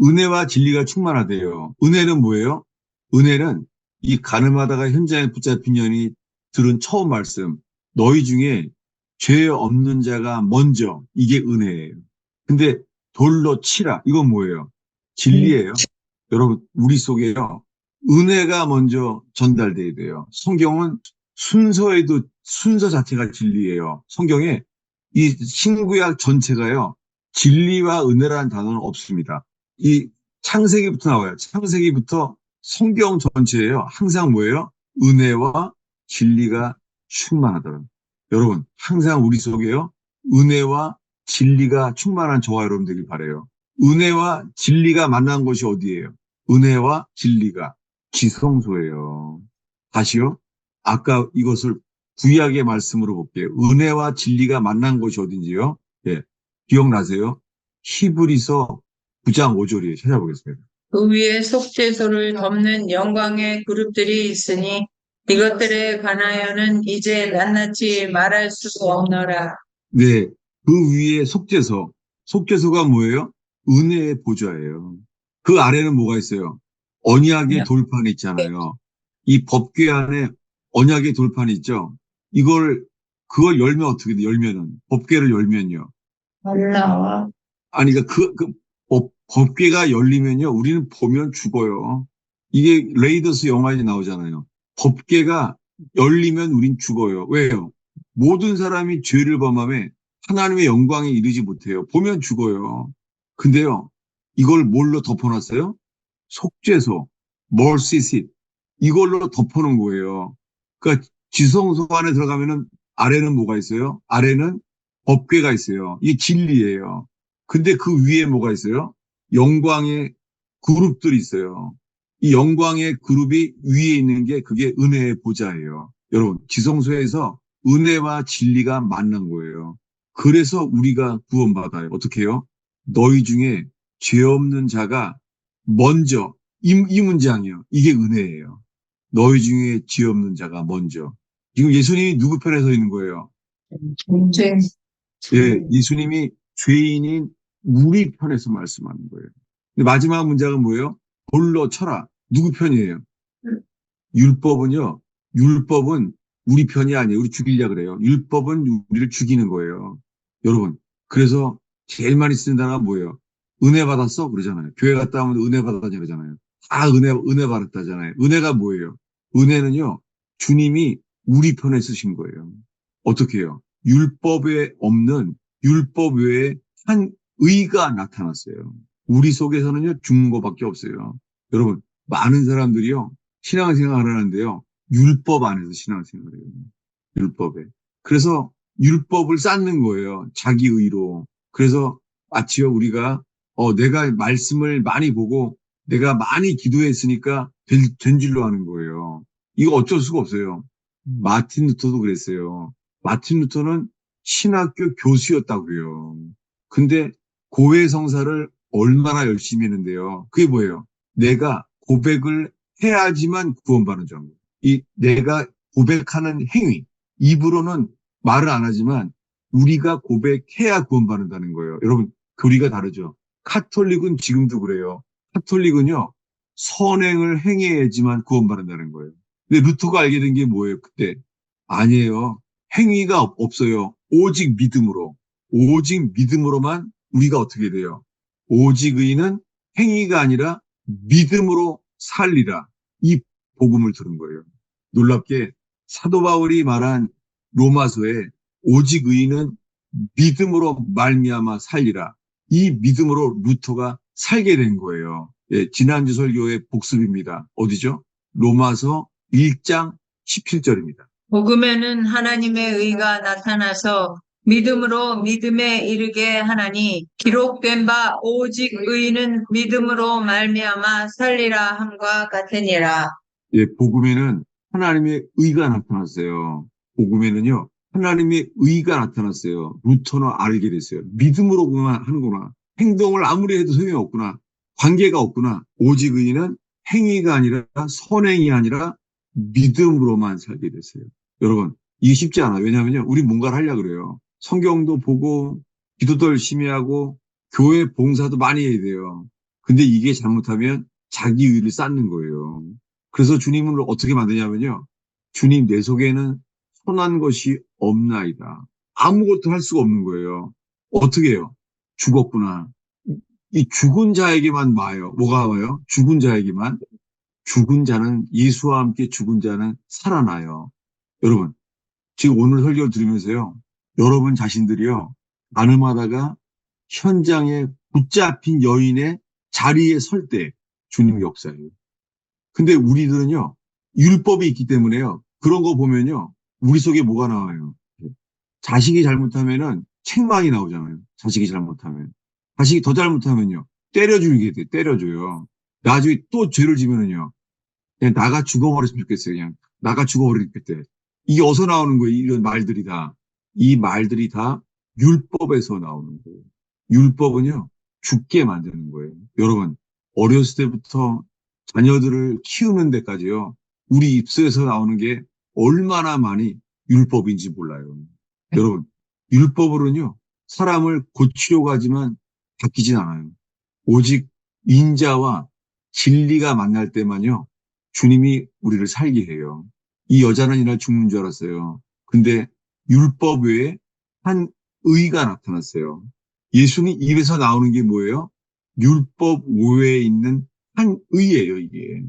은혜와 진리가 충만하대요. 은혜는 뭐예요? 은혜는 이 가늠하다가 현장에 붙잡힌 년이 들은 처음 말씀. 너희 중에 죄 없는 자가 먼저 이게 은혜예요. 근데 돌로 치라. 이건 뭐예요? 진리예요. 여러분, 우리 속에요. 은혜가 먼저 전달돼야 돼요. 성경은 순서에도 순서 자체가 진리예요. 성경에 이 신구약 전체가요. 진리와 은혜라는 단어는 없습니다. 이 창세기부터 나와요. 창세기부터 성경 전체예요. 항상 뭐예요? 은혜와 진리가 충만하더라고요. 여러분, 항상 우리 속에요. 은혜와 진리가 충만한 저와 여러분 되길 바라요. 은혜와 진리가 만난 곳이 어디예요? 은혜와 진리가 지성소예요. 다시요. 아까 이것을 구약의 말씀으로 볼게요. 은혜와 진리가 만난 곳이 어딘지요? 예, 기억나세요? 히브리서 9장 5절이에요. 찾아보겠습니다. 그 위에 속죄소를 덮는 영광의 그룹들이 있으니 이것들에 관하여는 이제 낱낱이 말할 수 없노라. 네, 그 위에 속죄소. 속죄소가 뭐예요? 은혜의 보좌예요. 그 아래는 뭐가 있어요? 언약의 돌판이 있잖아요. 이 법궤 안에 언약의 돌판이 있죠. 그걸 열면 어떻게 돼? 열면은. 법궤를 열면요. 올라와. 아니, 그러니까 법궤가 열리면요. 우리는 보면 죽어요. 이게 레이더스 영화에 나오잖아요. 법궤가 열리면 우린 죽어요. 왜요? 모든 사람이 죄를 범함에 하나님의 영광에 이르지 못해요. 보면 죽어요. 근데요, 이걸 뭘로 덮어놨어요? 속죄소, 멀시싯 이걸로 덮어놓은 거예요. 그러니까 지성소 안에 들어가면은 아래는 뭐가 있어요? 아래는 법궤가 있어요. 이게 진리예요. 근데 그 위에 뭐가 있어요? 영광의 그룹들이 있어요. 이 영광의 그룹이 위에 있는 게 그게 은혜의 보좌예요. 여러분, 지성소에서 은혜와 진리가 만난 거예요. 그래서 우리가 구원받아요. 어떻게 해요? 너희 중에 죄 없는 자가 먼저 이 문장이요. 이게 은혜예요. 너희 중에 죄 없는 자가 먼저. 지금 예수님이 누구 편에 서 있는 거예요? 죄. 예, 예수님이 죄인인 우리 편에서 말씀하는 거예요. 근데 마지막 문장은 뭐예요? 돌로 쳐라. 누구 편이에요? 율법은요. 율법은 우리 편이 아니에요. 우리 죽이려 그래요. 율법은 우리를 죽이는 거예요. 여러분. 그래서 제일 많이 쓰는 단어가 뭐예요? 은혜 받았어? 그러잖아요. 교회 갔다 오면 은혜 받았냐 그러잖아요. 은혜 받았다잖아요. 은혜가 뭐예요? 은혜는요. 주님이 우리 편에 쓰신 거예요. 어떻게 해요? 율법에 없는 율법 외에 한 의가 나타났어요. 우리 속에서는요. 죽는 것밖에 없어요. 여러분. 많은 사람들이요. 신앙생활을 하는데요. 율법 안에서 신앙생활을 해요. 율법에. 그래서 율법을 쌓는 거예요. 자기 의로. 그래서 마치요 우리가 내가 말씀을 많이 보고 내가 많이 기도했으니까 된 줄로 하는 거예요. 이거 어쩔 수가 없어요. 마틴 루터도 그랬어요. 마틴 루터는 신학교 교수였다고요. 근데 고해 성사를 얼마나 열심히 했는데요. 그게 뭐예요? 내가 고백을 해야지만 구원받는 줄 압니다. 이 내가 고백하는 행위, 입으로는 말을 안 하지만 우리가 고백해야 구원받는다는 거예요. 여러분, 교리가 다르죠. 카톨릭은 지금도 그래요. 카톨릭은요, 선행을 행해야지만 구원받는다는 거예요. 근데 루터가 알게 된 게 뭐예요, 그때? 아니에요. 행위가 없어요. 오직 믿음으로. 오직 믿음으로만 우리가 어떻게 돼요? 오직 의인은 행위가 아니라 믿음으로 살리라. 이 복음을 들은 거예요. 놀랍게 사도 바울이 말한 로마서에 오직 의인은 믿음으로 말미암아 살리라. 이 믿음으로 루터가 살게 된 거예요. 예, 지난주 설교의 복습입니다. 어디죠? 로마서 1장 17절입니다. 복음에는 하나님의 의가 나타나서 믿음으로 믿음에 이르게 하나니 기록된 바 오직 의인은 믿음으로 말미암아 살리라 함과 같으니라. 예, 복음에는 하나님의 의가 나타났어요. 복음에는요, 하나님의 의가 나타났어요. 루터는 알게 됐어요. 믿음으로만 하는구나. 행동을 아무리 해도 소용이 없구나. 관계가 없구나. 오직 의인은 행위가 아니라 선행이 아니라 믿음으로만 살게 됐어요. 여러분, 이게 쉽지 않아요. 왜냐하면요, 우리 뭔가를 하려고 그래요. 성경도 보고, 기도도 열심히 하고, 교회 봉사도 많이 해야 돼요. 근데 이게 잘못하면 자기 의를 쌓는 거예요. 그래서 주님을 어떻게 만드냐면요. 주님 내 속에는 선한 것이 없나이다. 아무것도 할 수가 없는 거예요. 어떻게 해요? 죽었구나. 이 죽은 자에게만 와요. 뭐가 와요? 죽은 자에게만. 죽은 자는 예수와 함께 죽은 자는 살아나요. 여러분, 지금 오늘 설교를 들으면서요. 여러분 자신들이요. 가늠하다가 현장에 붙잡힌 여인의 자리에 설 때 주님 역사예요. 근데 우리들은요, 율법이 있기 때문에요. 그런 거 보면요, 우리 속에 뭐가 나와요? 자식이 잘못하면은 책망이 나오잖아요. 자식이 잘못하면. 자식이 더 잘못하면요, 때려주게 돼, 때려줘요. 나중에 또 죄를 지면은요, 그냥 나가 죽어버렸으면 좋겠어요. 그냥 나가 죽어버리겠대. 이게 어디서 나오는 거예요? 이런 말들이 다. 이 말들이 다 율법에서 나오는 거예요. 율법은요, 죽게 만드는 거예요. 여러분, 어렸을 때부터 자녀들을 키우는 데까지요, 우리 입술에서 나오는 게 얼마나 많이 율법인지 몰라요. 여러분, 율법으로는요, 사람을 고치려고 하지만 바뀌진 않아요. 오직 인자와 진리가 만날 때만요, 주님이 우리를 살게 해요. 이 여자는 이날 죽는 줄 알았어요. 근데 율법 외에 한 의가 나타났어요. 예수님 입에서 나오는 게 뭐예요? 율법 외에 있는 한 의예요, 이게.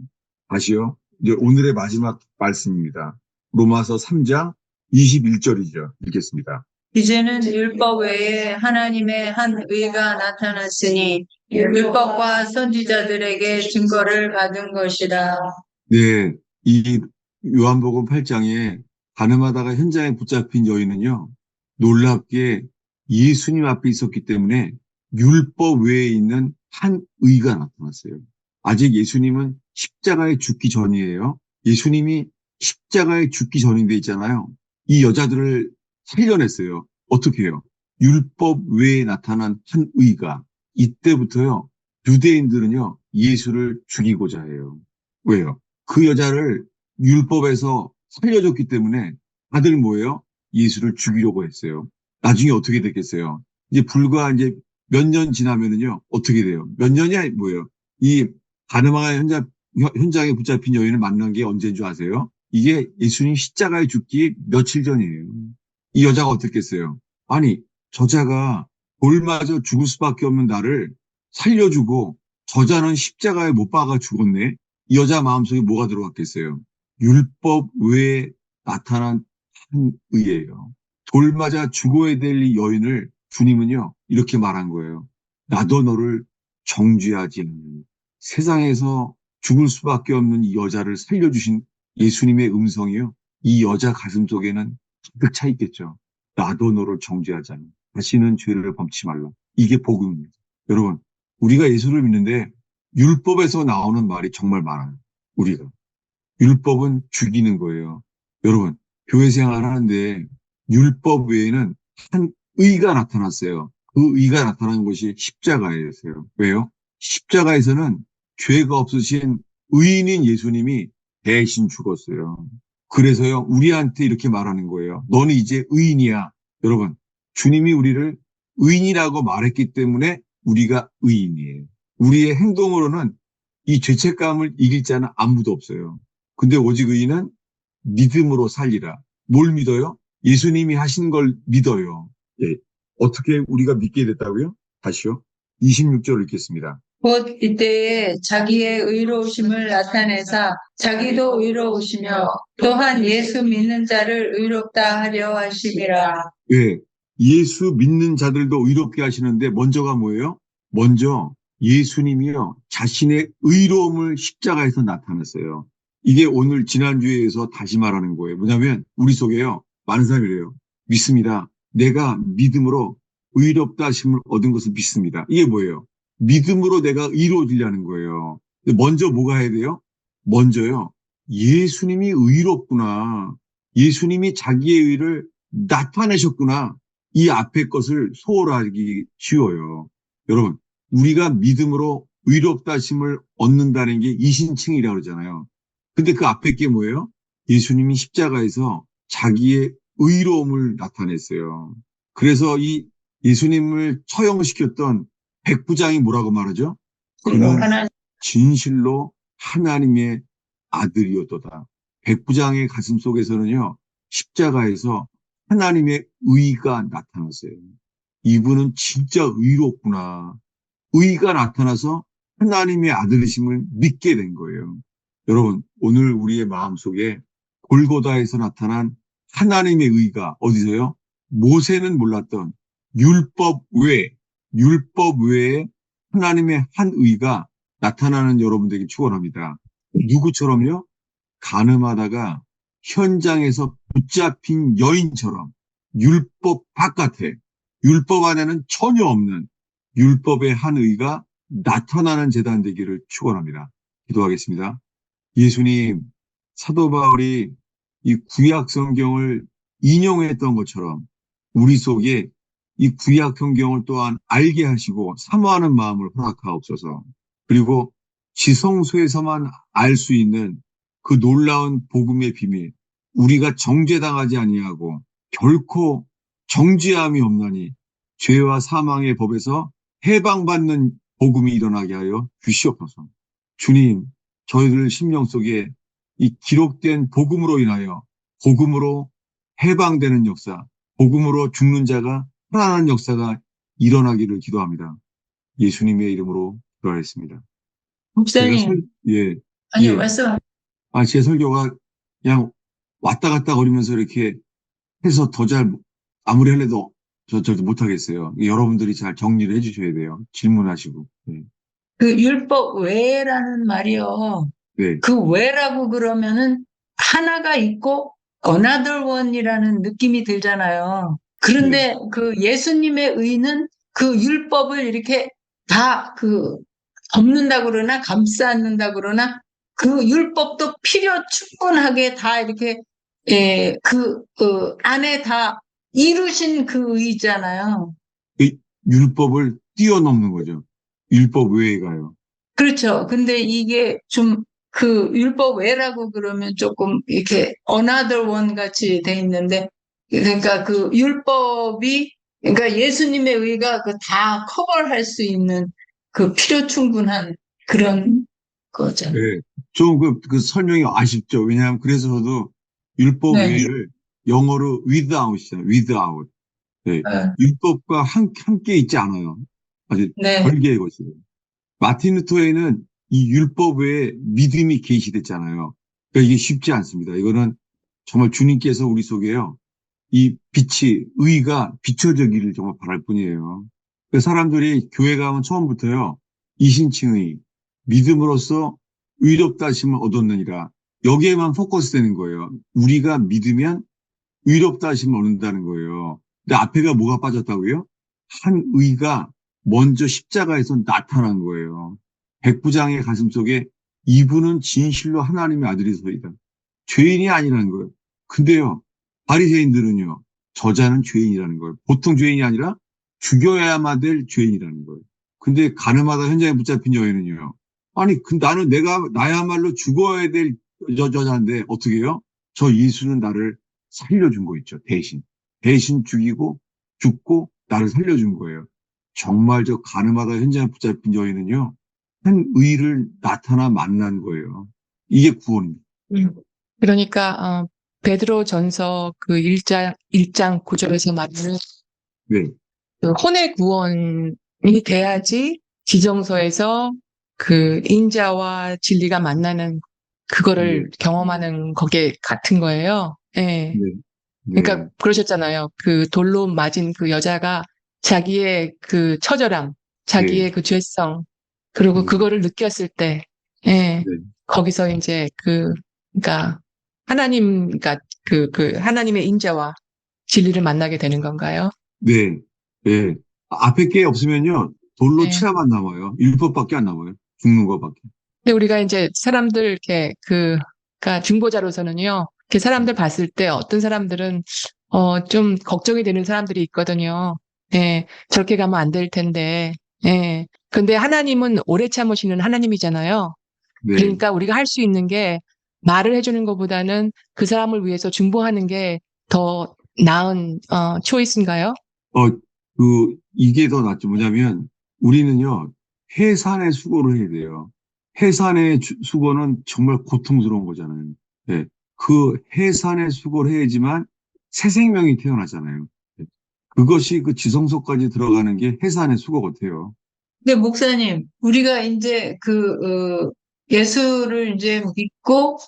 다시요. 이제 오늘의 마지막 말씀입니다. 로마서 3장 21절이죠. 읽겠습니다. 이제는 율법 외에 하나님의 한 의가 나타났으니 율법과 선지자들에게 증거를 받은 것이다. 네, 이 요한복음 8장에 가늠하다가 현장에 붙잡힌 여인은요, 놀랍게 예수님 앞에 있었기 때문에 율법 외에 있는 한 의가 나타났어요. 아직 예수님은 십자가에 죽기 전이에요. 예수님이 십자가에 죽기 전인데 있잖아요. 이 여자들을 살려냈어요. 어떻게 해요? 율법 외에 나타난 한 의가. 이때부터요, 유대인들은요, 예수를 죽이고자 해요. 왜요? 그 여자를 율법에서 살려줬기 때문에 다들 뭐예요? 예수를 죽이려고 했어요. 나중에 어떻게 됐겠어요? 이제 불과 이제 몇 년 지나면은요, 어떻게 돼요? 몇 년이 뭐예요? 이 가늠한 현장에 붙잡힌 여인을 만난 게 언제인 줄 아세요? 이게 예수님 십자가에 죽기 며칠 전이에요. 이 여자가 어떻겠어요? 아니, 저자가 돌 맞아 죽을 수밖에 없는 나를 살려주고 저자는 십자가에 못 박아 죽었네. 이 여자 마음속에 뭐가 들어왔겠어요? 율법 외에 나타난 한 의예요. 돌 맞아 죽어야 될 이 여인을 주님은요, 이렇게 말한 거예요. 나도 너를 정죄하지 않는 세상에서 죽을 수밖에 없는 이 여자를 살려주신 예수님의 음성이요. 이 여자 가슴 속에는 가득 차 있겠죠. 나도 너를 정죄하지 않는 다시는 죄를 범치 말라. 이게 복음입니다. 여러분, 우리가 예수를 믿는데 율법에서 나오는 말이 정말 많아요. 우리가. 율법은 죽이는 거예요. 여러분, 교회 생활 하는데 율법 외에는 한 의가 나타났어요. 그 의가 나타난 것이 십자가였어요. 왜요? 십자가에서는 죄가 없으신 의인인 예수님이 대신 죽었어요. 그래서요, 우리한테 이렇게 말하는 거예요. 너는 이제 의인이야. 여러분, 주님이 우리를 의인이라고 말했기 때문에 우리가 의인이에요. 우리의 행동으로는 이 죄책감을 이길 자는 아무도 없어요. 근데 오직 의인은 믿음으로 살리라. 뭘 믿어요? 예수님이 하신 걸 믿어요. 예. 어떻게 우리가 믿게 됐다고요? 다시요. 26절 읽겠습니다. 곧 이때에 자기의 의로우심을 나타내사 자기도 의로우시며 또한 예수 믿는 자를 의롭다 하려 하심이라. 예. 예수 믿는 자들도 의롭게 하시는데 먼저가 뭐예요? 먼저 예수님이요. 자신의 의로움을 십자가에서 나타냈어요. 이게 오늘 지난주에서 다시 말하는 거예요. 뭐냐면 우리 속에요. 많은 사람이 그래요. 믿습니다. 내가 믿음으로 의롭다 하심을 얻은 것을 믿습니다. 이게 뭐예요? 믿음으로 내가 의로워지려는 거예요. 근데 먼저 뭐가 해야 돼요? 먼저요. 예수님이 의롭구나. 예수님이 자기의 의를 나타내셨구나. 이 앞에 것을 소홀하기 쉬워요. 여러분, 우리가 믿음으로 의롭다 하심을 얻는다는 게 이신칭이라고 그러잖아요. 근데 그 앞에 게 뭐예요? 예수님이 십자가에서 자기의 의로움을 나타냈어요. 그래서 이 예수님을 처형시켰던 백부장이 뭐라고 말하죠? 그는 하나님 진실로 하나님의 아들이었도다. 백부장의 가슴 속에서는요, 십자가에서 하나님의 의가 나타났어요. 이분은 진짜 의롭구나. 의가 나타나서 하나님의 아들이심을 믿게 된 거예요. 여러분, 오늘 우리의 마음속에 골고다에서 나타난 하나님의 의가 어디서요? 모세는 몰랐던 율법 외에 하나님의 한 의가 나타나는 여러분들에게 축원합니다. 누구처럼요? 가늠하다가 현장에서 붙잡힌 여인처럼 율법 바깥에, 율법 안에는 전혀 없는 율법의 한 의가 나타나는 재단 되기를 축원합니다. 기도하겠습니다. 예수님, 사도 바울이 이 구약 성경을 인용했던 것처럼 우리 속에 이 구약 성경을 또한 알게 하시고 사모하는 마음을 허락하옵소서. 그리고 지성소에서만 알 수 있는 그 놀라운 복음의 비밀, 우리가 정죄당하지 아니하고 결코 정죄함이 없나니 죄와 사망의 법에서 해방받는 복음이 일어나게 하여 주시옵소서. 주님, 저희들 심령 속에 이 기록된 복음으로 인하여 복음으로 해방되는 역사, 복음으로 죽는 자가 살아나는 역사가 일어나기를 기도합니다. 예수님의 이름으로 기도하였습니다. 제가 목사님, 예, 아니요, 예. 말씀. 제 설교가 그냥 왔다 갔다 거리면서 이렇게 해서 더 잘, 아무리 하려도 저도 못하겠어요. 여러분들이 잘 정리를 해주셔야 돼요. 질문하시고. 네. 그 율법 외라는 말이요. 네. 그 외라고 그러면은 하나가 있고 another one이라는 느낌이 들잖아요. 네. 그런데 그 예수님의 의는 그 율법을 이렇게 다 그 덮는다 그러나 감싸는다 그러나 그 율법도 필요 충분하게 다 이렇게 그 안에 다 이루신 그 의잖아요. 이 율법을 뛰어넘는 거죠. 율법 외에가요. 그렇죠. 근데 이게 좀 그 율법 외라고 그러면 조금 이렇게 another one 같이 돼 있는데 그러니까 그 율법이 그러니까 예수님의 의가 그 다 커버할 수 있는 그 필요 충분한 그런 거죠. 네. 좀 그 설명이 아쉽죠. 왜냐하면 그래서 저도 율법 네. 외에를 영어로 without이잖아요. without. 네. 어, 율법과 함께 있지 않아요. 아주 네. 별개의 것이에요. 마틴 루터에는 이 율법 외에 믿음이 계시됐잖아요. 그러니까 이게 쉽지 않습니다. 이거는 정말 주님께서 우리 속에요. 이 빛이, 의가 비춰지기를 정말 바랄 뿐이에요. 그 사람들이 교회 가면 처음부터요. 이신칭의, 믿음으로써 의롭다 하심을 얻었느니라. 여기에만 포커스 되는 거예요. 우리가 믿으면 의롭다 하심을 얻는다는 거예요. 근데 앞에가 뭐가 빠졌다고요? 한 의가 먼저 십자가에서 나타난 거예요. 백부장의 가슴 속에 이분은 진실로 하나님의 아들이소이다. 죄인이 아니라는 거예요. 근데요, 바리새인들은요, 저자는 죄인이라는 거예요. 보통 죄인이 아니라 죽여야만 될 죄인이라는 거예요. 근데 가늠하다 현장에 붙잡힌 여인은요, 아니, 나는 나야말로 죽어야 될 여자인데, 어떻게 해요? 저 예수는 나를 살려준 거 있죠, 대신. 대신 죽고, 나를 살려준 거예요. 정말 저 가늠하다 현장에 붙잡힌 여인은요, 한 의를 나타나 만난 거예요. 이게 구원입니다. 음. 그러니까 베드로 전서 그 1장 9절에서 말하는 네, 그 혼의 구원이 돼야지 지정서에서 그 인자와 진리가 만나는 네, 그거를 경험하는 거기에 같은 거예요. 예. 네, 네, 그러니까 그러셨잖아요. 그 돌로 맞은 그 여자가 자기의 그 처절함, 네, 자기의 그 죄성, 그리고 그거를 느꼈을 때, 예, 네, 거기서 이제 그러니까 그러니까 그 하나님의 인자와 진리를 만나게 되는 건가요? 네, 네. 앞에 게 없으면요, 돌로 네. 치라만 남아요. 율법밖에 안 남아요. 죽는 것밖에. 근데 우리가 이제 사람들 이렇게 그러니까 중보자로서는요, 이렇게 사람들 봤을 때 어떤 사람들은 좀 걱정이 되는 사람들이 있거든요. 예, 저렇게 가면 안 될 텐데. 예. 근데 하나님은 오래 참으시는 하나님이잖아요. 네, 그러니까 우리가 할 수 있는 게 말을 해주는 것보다는 그 사람을 위해서 중보하는 게 더 나은 초이스인가요? 이게 더 낫죠. 뭐냐면, 우리는요, 해산의 수고를 해야 돼요. 해산의 수고는 정말 고통스러운 거잖아요. 네. 그 해산의 수고를 해야지만 새 생명이 태어나잖아요. 네. 그것이 그 지성소까지 들어가는 게 해산의 수고 같아요. 근데 목사님, 우리가 이제 예수를 이제 믿고,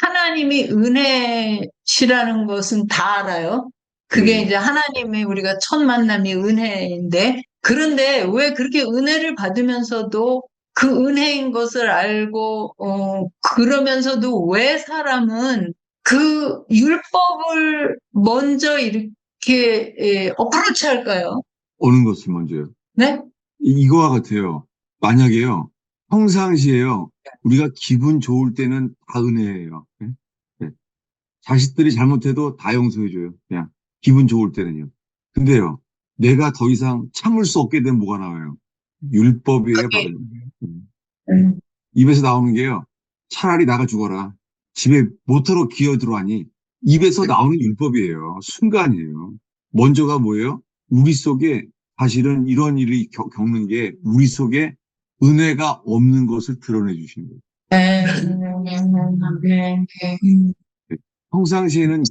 하나님이 은혜시라는 것은 다 알아요. 그게 네. 이제 하나님의 우리가 첫 만남이 은혜인데, 그런데 왜 그렇게 은혜를 받으면서도 그 은혜인 것을 알고, 그러면서도 왜 사람은 그 율법을 먼저 이렇게, 어프로치 할까요? 오는 것을 먼저요. 네? 이거와 같아요. 만약에요, 평상시에요, 우리가 기분 좋을 때는 다 은혜예요. 네? 네. 자식들이 잘못해도 다 용서해줘요. 그냥 기분 좋을 때는요. 근데요, 내가 더 이상 참을 수 없게 되면 뭐가 나와요? 율법이에요, 바로. 음. 입에서 나오는 게요, 차라리 나가 죽어라. 집에 모터로 기어 들어가니 입에서 나오는 율법이에요. 순간이에요. 먼저가 뭐예요? 우리 속에 사실은 이런 일이 겪는 게 우리 속에 은혜가 없는 것을 드러내 주시는 거예요. 평상시에는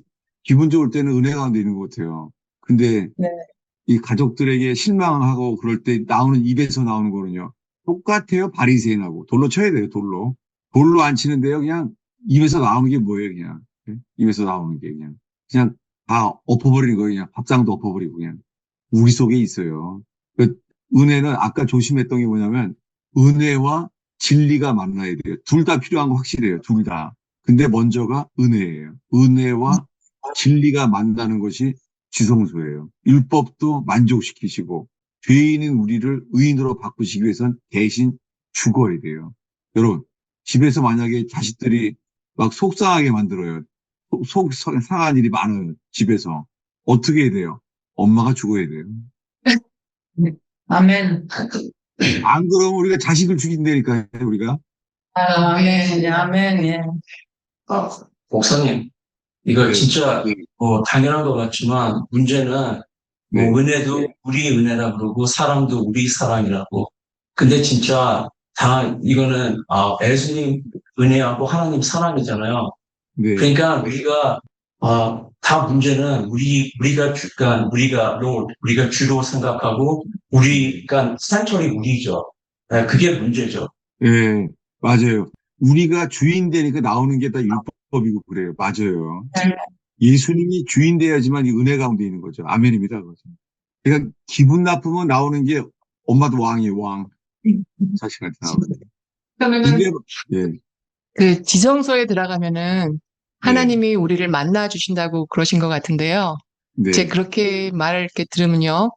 기분 좋을 때는 은혜 가운데 있는 것 같아요. 근데 네. 이 가족들에게 실망하고 그럴 때 나오는 입에서 나오는 거는요. 똑같아요. 바리새인하고. 돌로 쳐야 돼요. 돌로. 돌로 안 치는데요. 그냥 입에서 나오는 게 뭐예요. 그냥. 예? 입에서 나오는 게 그냥 다 엎어버리는 거예요. 그냥 밥상도 엎어버리고 그냥. 우리 속에 있어요. 그 은혜는 아까 조심했던 게 뭐냐면 은혜와 진리가 만나야 돼요. 둘 다 필요한 거 확실해요. 둘 다. 근데 먼저가 은혜예요. 은혜와 진리가 만나는 것이 지성소예요. 율법도 만족시키시고 죄인인 우리를 의인으로 바꾸시기 위해선 대신 죽어야 돼요. 여러분, 집에서 만약에 자식들이 막 속상하게 만들어요. 속 상한 일이 많아요. 집에서. 어떻게 해야 돼요? 엄마가 죽어야 돼요. 아멘. 안 그러면 우리가 자식을 죽인다니까요, 우리가. 아멘. 아멘. 예. 목사님, 이거 네, 진짜 네, 당연한 것 같지만 문제는 네, 은혜도 우리 은혜라 그러고 사랑도 우리 사랑이라고. 근데 진짜 다 이거는 예수님 은혜하고 하나님 사랑이잖아요. 네, 그러니까 우리가 다 문제는 그러니까 우리가 Lord, 우리가 주로 생각하고 그러니까 산처리 우리죠. 네, 그게 문제죠. 네, 맞아요. 우리가 주인 되니까 나오는 게 다 율법이고 그래요. 맞아요. 예수님이 주인 돼야지만 이 은혜 가운데 있는 거죠. 아멘입니다. 그거죠. 그러니까 기분 나쁘면 나오는 게 엄마도 왕이에요, 왕. 자식한테 나오는. 그러면은 근데, 예, 그 지성소에 들어가면은 네, 하나님이 우리를 만나 주신다고 그러신 것 같은데요. 제 네, 그렇게 말을 이렇게 들으면요.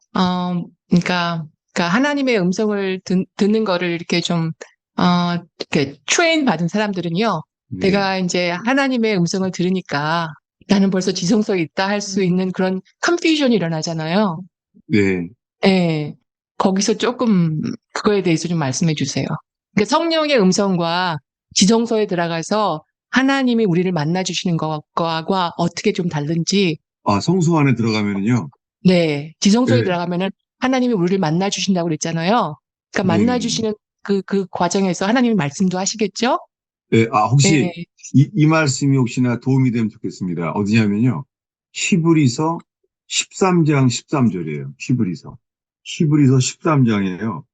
그러니까 하나님의 음성을 듣는 거를 이렇게 좀, 이렇게 트레인 받은 사람들은요. 네, 내가 이제 하나님의 음성을 들으니까 나는 벌써 지성소에 있다 할 수 있는 그런 컨퓨전이 일어나잖아요. 네. 예. 거기서 조금 그거에 대해서 좀 말씀해 주세요. 그러니까 성령의 음성과 지성소에 들어가서 하나님이 우리를 만나 주시는 것과 어떻게 좀 다른지, 성소 안에 들어가면은요. 네. 지성소에 네, 들어가면은 하나님이 우리를 만나 주신다고 그랬잖아요. 그러니까 네, 만나 네. 주시는 그 과정에서 하나님이 말씀도 하시겠죠? 네, 혹시 예. 이 말씀이 혹시나 도움이 되면 좋겠습니다. 어디냐면요. 히브리서 13장 13절이에요. 히브리서 13장이에요.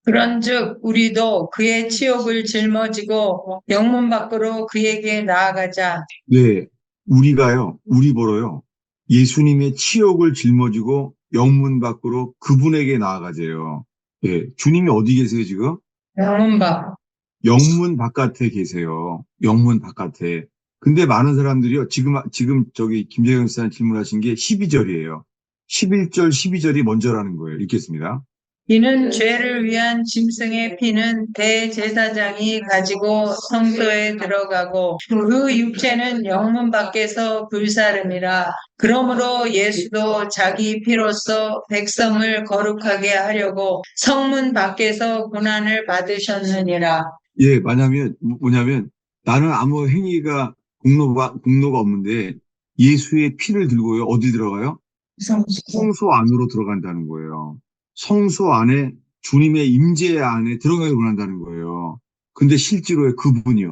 그런즉 우리도 그의 치욕을 짊어지고 영문 밖으로 그에게 나아가자. 네, 우리 보러요. 예수님의 치욕을 짊어지고 영문 밖으로 그분에게 나아가재요. 예, 주님이 어디 계세요, 지금? 영문 밖. 영문 바깥에 계세요. 영문 바깥에. 근데 많은 사람들이요. 지금 저기 김재경 씨한테 질문하신 게 12절이에요. 11절, 12절이 먼저라는 거예요. 읽겠습니다. 이는 죄를 위한 짐승의 피는 대제사장이 가지고 성소에 들어가고 그 육체는 영문 밖에서 불사름이라. 그러므로 예수도 자기 피로써 백성을 거룩하게 하려고 성문 밖에서 고난을 받으셨느니라. 예, 뭐냐면 나는 아무 공로가 없는데 예수의 피를 들고요. 어디 들어가요? 성소 안으로 들어간다는 거예요. 성소 안에 주님의 임재 안에 들어가기 원한다는 거예요. 근데 실제로 그분의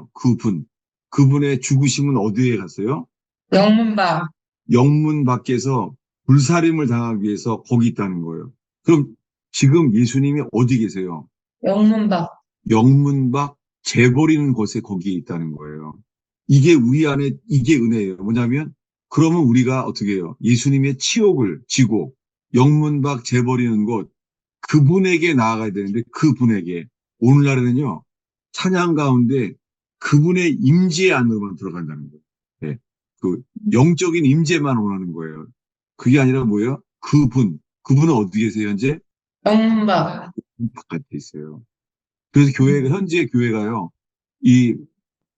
죽으심은 어디에 갔어요? 영문 밖. 영문 밖에서 불살림을 당하기 위해서 거기 있다는 거예요. 그럼 지금 예수님이 어디 계세요? 영문 밖. 영문 밖 재버리는 곳에 거기에 있다는 거예요. 이게 우리 안에 이게 은혜예요. 뭐냐면 그러면 우리가 어떻게 해요? 예수님의 치욕을 지고 영문 밖 재버리는 곳 그분에게 나아가야 되는데 그분에게 오늘날에는요 찬양 가운데 그분의 임재 안으로만 들어간다는 거예요. 네. 그 영적인 임재만 원하는 거예요. 그게 아니라 뭐예요? 그분은 어디 계세요 현재? 영문 밖. 바깥에 있어요. 그래서 현재 교회가요 이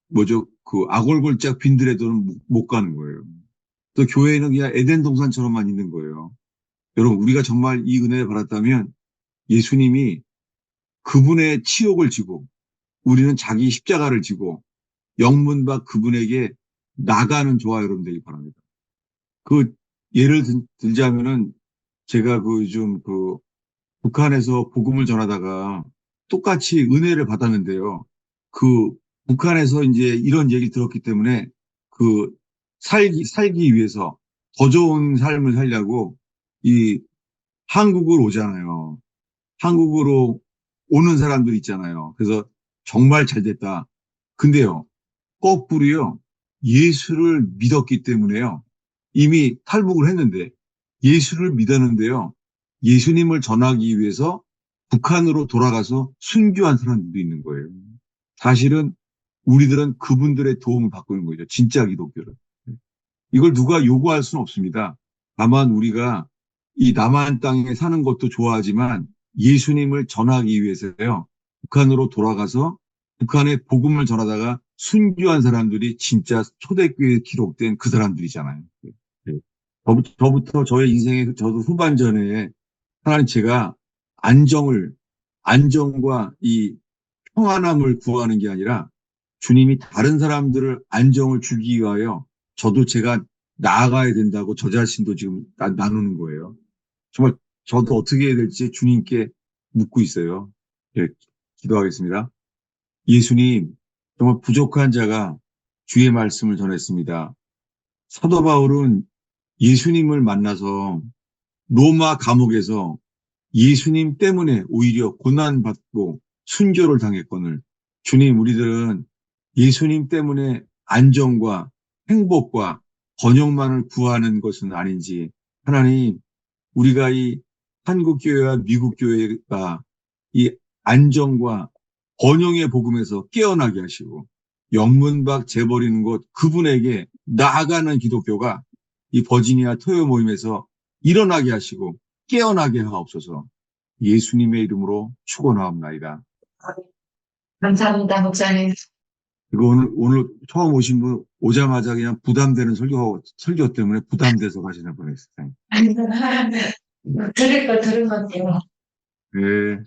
뭐죠 그 아골골짝 빈들에도는 못 가는 거예요. 또 교회는 그냥 에덴 동산처럼만 있는 거예요. 여러분 우리가 정말 이 은혜를 받았다면 예수님이 그분의 치욕을 지고 우리는 자기 십자가를 지고 영문 밖 그분에게 나가는 저와 여러분 되기 바랍니다. 그 예를 들자면은 제가 그 요즘 그 북한에서 복음을 전하다가 똑같이 은혜를 받았는데요. 그 북한에서 이제 이런 얘기를 들었기 때문에 그 살기 위해서 더 좋은 삶을 살려고 이 한국으로 오잖아요. 한국으로 오는 사람들 있잖아요. 그래서 정말 잘 됐다. 근데요, 거꾸로요, 예수를 믿었기 때문에요. 이미 탈북을 했는데 예수를 믿었는데요. 예수님을 전하기 위해서 북한으로 돌아가서 순교한 사람들도 있는 거예요. 사실은 우리들은 그분들의 도움을 받고 있는 거죠. 진짜 기독교를. 이걸 누가 요구할 수는 없습니다. 다만 우리가 이 남한 땅에 사는 것도 좋아하지만 예수님을 전하기 위해서요. 북한으로 돌아가서 북한의 복음을 전하다가 순교한 사람들이 진짜 초대교회에 기록된 그 사람들이잖아요. 네. 저부터 저의 인생의 저도 후반전에 하나님 제가 안정과 이 평안함을 구하는 게 아니라 주님이 다른 사람들을 안정을 주기 위하여 저도 제가 나아가야 된다고 저 자신도 지금 나누는 거예요. 정말 저도 어떻게 해야 될지 주님께 묻고 있어요. 예, 기도하겠습니다. 예수님, 정말 부족한 자가 주의 말씀을 전했습니다. 사도 바울은 예수님을 만나서 로마 감옥에서 예수님 때문에 오히려 고난받고 순교를 당했거늘 주님, 우리들은 예수님 때문에 안정과 행복과 번영만을 구하는 것은 아닌지 하나님, 우리가 이 한국교회와 미국교회가 이 안정과 번영의 복음에서 깨어나게 하시고 영문박 재버리는 것 그분에게 나아가는 기독교가 이 버지니아 토요 모임에서 일어나게 하시고 깨어나게 하옵소서. 예수님의 이름으로 축원하옵나이다. 감사합니다, 목사님. 이거 오늘 처음 오신 분 오자마자 그냥 부담되는 설교 때문에 부담돼서 가시는 분이 있어요. 들을 거 들은 건데요. 네.